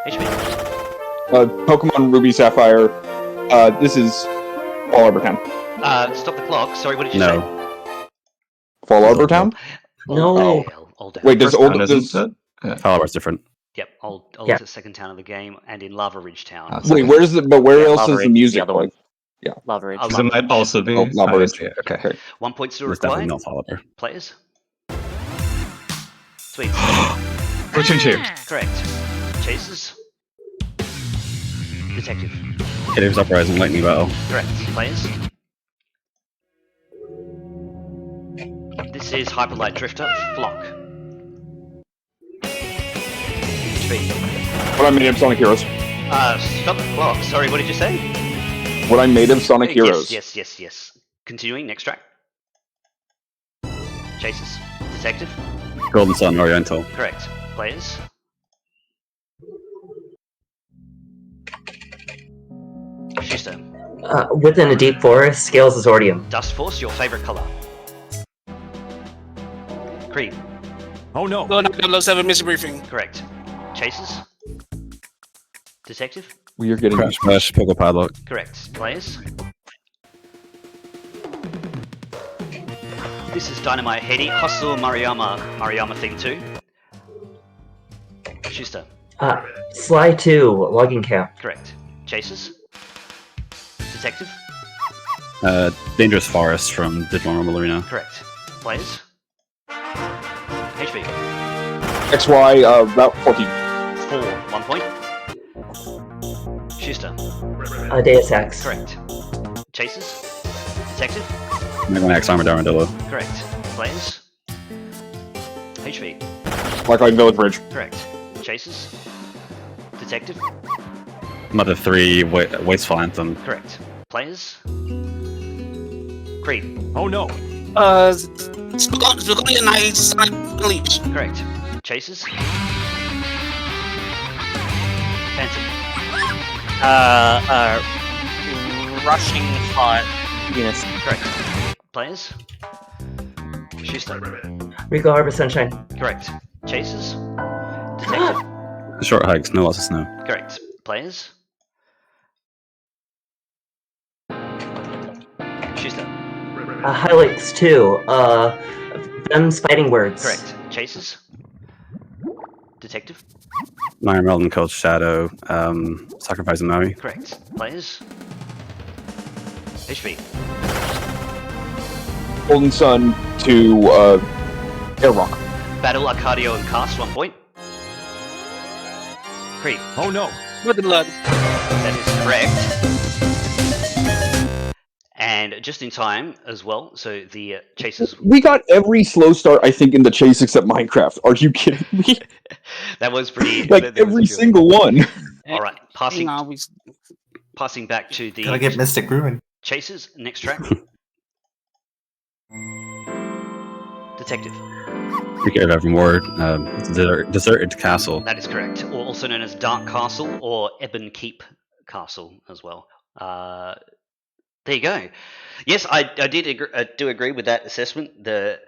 HB. Pokemon Ruby Sapphire. This is Fall Arbor Town. Stop the clock. Sorry, what did you say? No. Fall Arbor Town? No. Old Wait, does First old town, does, isn't it? Fall Arbor's different. Yep, old Yeah. the second town of the game, and in Lava Ridge Town. wait, where's the but where Yeah, else Lava is Ridge the is music the other one. like? Yeah. Lava Ridge. Oh, So it might also be. Oh, Lava I Ridge. see, okay. 1 point still It's definitely required. not Fall Arbor. Players. Sweet. Routine Chief. Correct. Chases. Detective. Hitter's Uprising, Lightning Battle. Correct. Players. This is Hyperlight Drifter, Flock. HB. What I made of Sonic Heroes. Stop the clock. Sorry, what did you say? What I made of Sonic Heroes. Yes. Continuing, next track. Chases. Detective. Golden Sun Oriental. Correct. Players. Schuster. Within a deep forest, Scales is Zordium. Dust Force, your favorite color. Creed. Oh no. No, 007 missing briefing. Correct. Chases. Detective. We are getting Crash Bash, Pogo Padlock. Correct. Players. This is Dynamite Heidi, Hostel Mariyama theme 2. Schuster. Sly 2, Logging Camp. Correct. Chases. Detective. Dangerous Forest from Digital Rumble Arena. Correct. Players. HB. XY Route 14. 4. 1 point. Schuster. Deus Ex. Correct. Chases. Detective. Mega Man X Armored Armadillo. Correct. Players. HB. Black Light Village Bridge. Correct. Chases. Detective. Mother 3, Wasteful Anthem. Correct. Players. Creed. Oh no. Spaghetti Knights, Sonic Unleashed. Correct. Chases. Phantom. Rushing Hot Unison. Correct. Players. Schuster. Rico Harbor Sunshine. Correct. Chases. Detective. Short Hikes, No Loss of Snow. Correct. Players. Schuster. Highlights 2, Them's Fighting Words. Correct. Chases. Detective. Iron Realm, Cold Shadow, Sacrifice of Maui. Correct. Players. HB. Golden Sun to Air Rock. Battle Arcadio and Cast 1 point. Creed. Oh no. With the blood. That is correct. And just in time as well, so the Chases. We got every slow start, I think, in the chase except Minecraft. Are you kidding me? That was pretty. Like that was every a single one. All right, passing back to the Gotta get Mystic Ruin. Chases. Next track. Detective. Recade of Every Word, Deserted Castle. That is correct. Or also known as Dark Castle or Ebon Keep Castle as well. There you go. Yes, I do agree with that assessment. The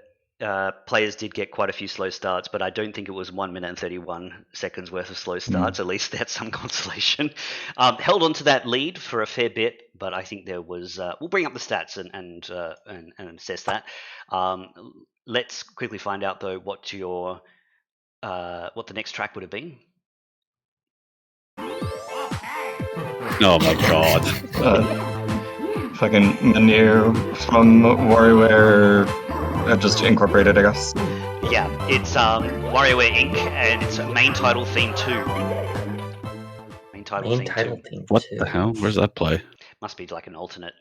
players did get quite a few slow starts, but I don't think it was 1 minute and 31 seconds worth of slow starts. At least that's some consolation. Held on to that lead for a fair bit, but I think there was. We'll bring up the stats and assess that. Let's quickly find out though what the next track would have been. Oh my god. Fucking menu from WarioWare, just incorporated, I guess. Yeah, it's WarioWare Inc. and it's main title theme 2. Main title theme 2. What the hell? Where's that play? Must be like an alternate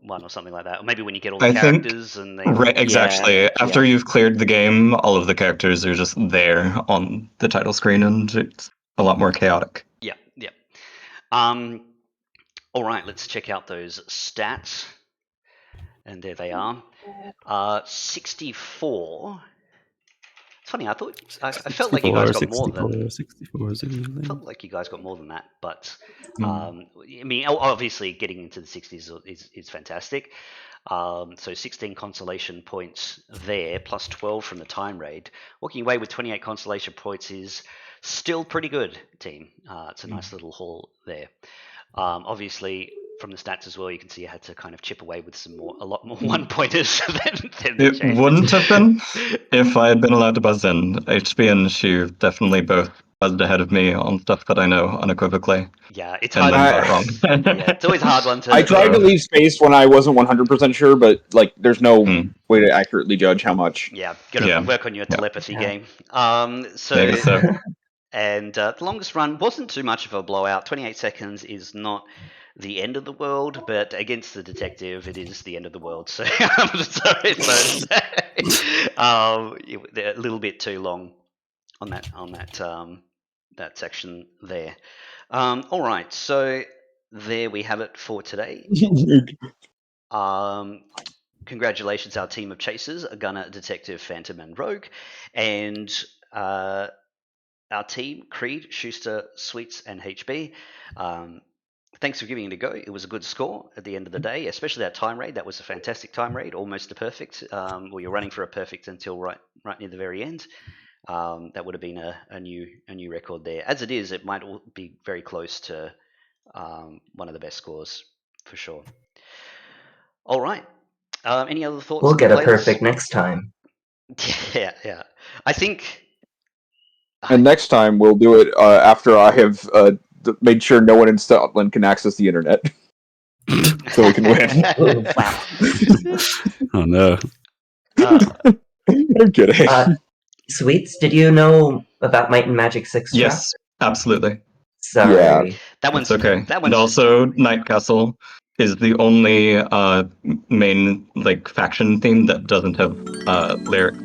one or something like that. Or maybe when you get all the characters and they... Right, exactly. After you've cleared the game, all of the characters are just there on the title screen, and it's a lot more chaotic. Yeah. All right, let's check out those stats. And there they are. 64. It's funny, I felt like you guys got more than... 64. I felt like you guys got more than that, but I mean, obviously getting into the 60s is fantastic. So 16 consolation points there, plus 12 from the time raid. Walking away with 28 consolation points is still pretty good, team. It's a nice little haul there. Obviously, from the stats as well, you can see I had to kind of chip away with a lot more one-pointers than it wouldn't have been if I had been allowed to buzz in. HB and Shu definitely both buzzed ahead of me on stuff that I know unequivocally. Yeah, it's and hard. Then got wrong. Yeah, it's always a hard one to... I tried to leave space when I wasn't 100% sure, but like, there's no way to accurately judge how much. Yeah, gotta work on your telepathy game. Maybe so. And the longest run wasn't too much of a blowout. 28 seconds is not the end of the world, but against the detective, it is the end of the world. So, they're a little bit too long on that that section there. All right, so there we have it for today. Congratulations, our team of chasers, Gunner, Detective, Phantom, and Rogue, and our team, Creed, Schuster, Sweets, and HB. Thanks for giving it a go. It was a good score at the end of the day, especially that time raid. That was a fantastic time raid, almost a perfect. Well, you're running for a perfect until right near the very end. That would have been a new record there. As it is, it might be very close to one of the best scores for sure. All right. Any other thoughts? We'll get a players? perfect next time. Yeah. I think. And next time we'll do it after I have made sure no one in Scotland can access the internet, so we can win. Wow. Oh no. I'm kidding. Sweets, did you know about Might and Magic 6 trap? Yes, absolutely. Sorry. Yeah. That one's okay. That And one's also, Night Castle is the only main faction theme that doesn't have lyrics.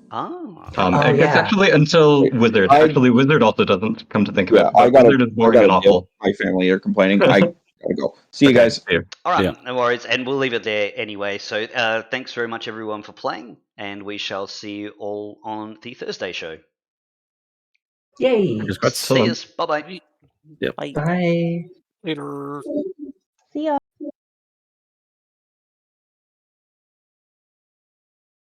Oh. It's yeah. actually until Wizard. Actually, Wizard also doesn't, come to think of it. But Wizard is boring and awful. My family are complaining. I gotta go. See you guys. All right, no worries, and we'll leave it there anyway. So thanks very much, everyone, for playing, and we shall see you all on the Thursday show. Yay! See you. Bye-bye. Yep. Bye. Later. See ya.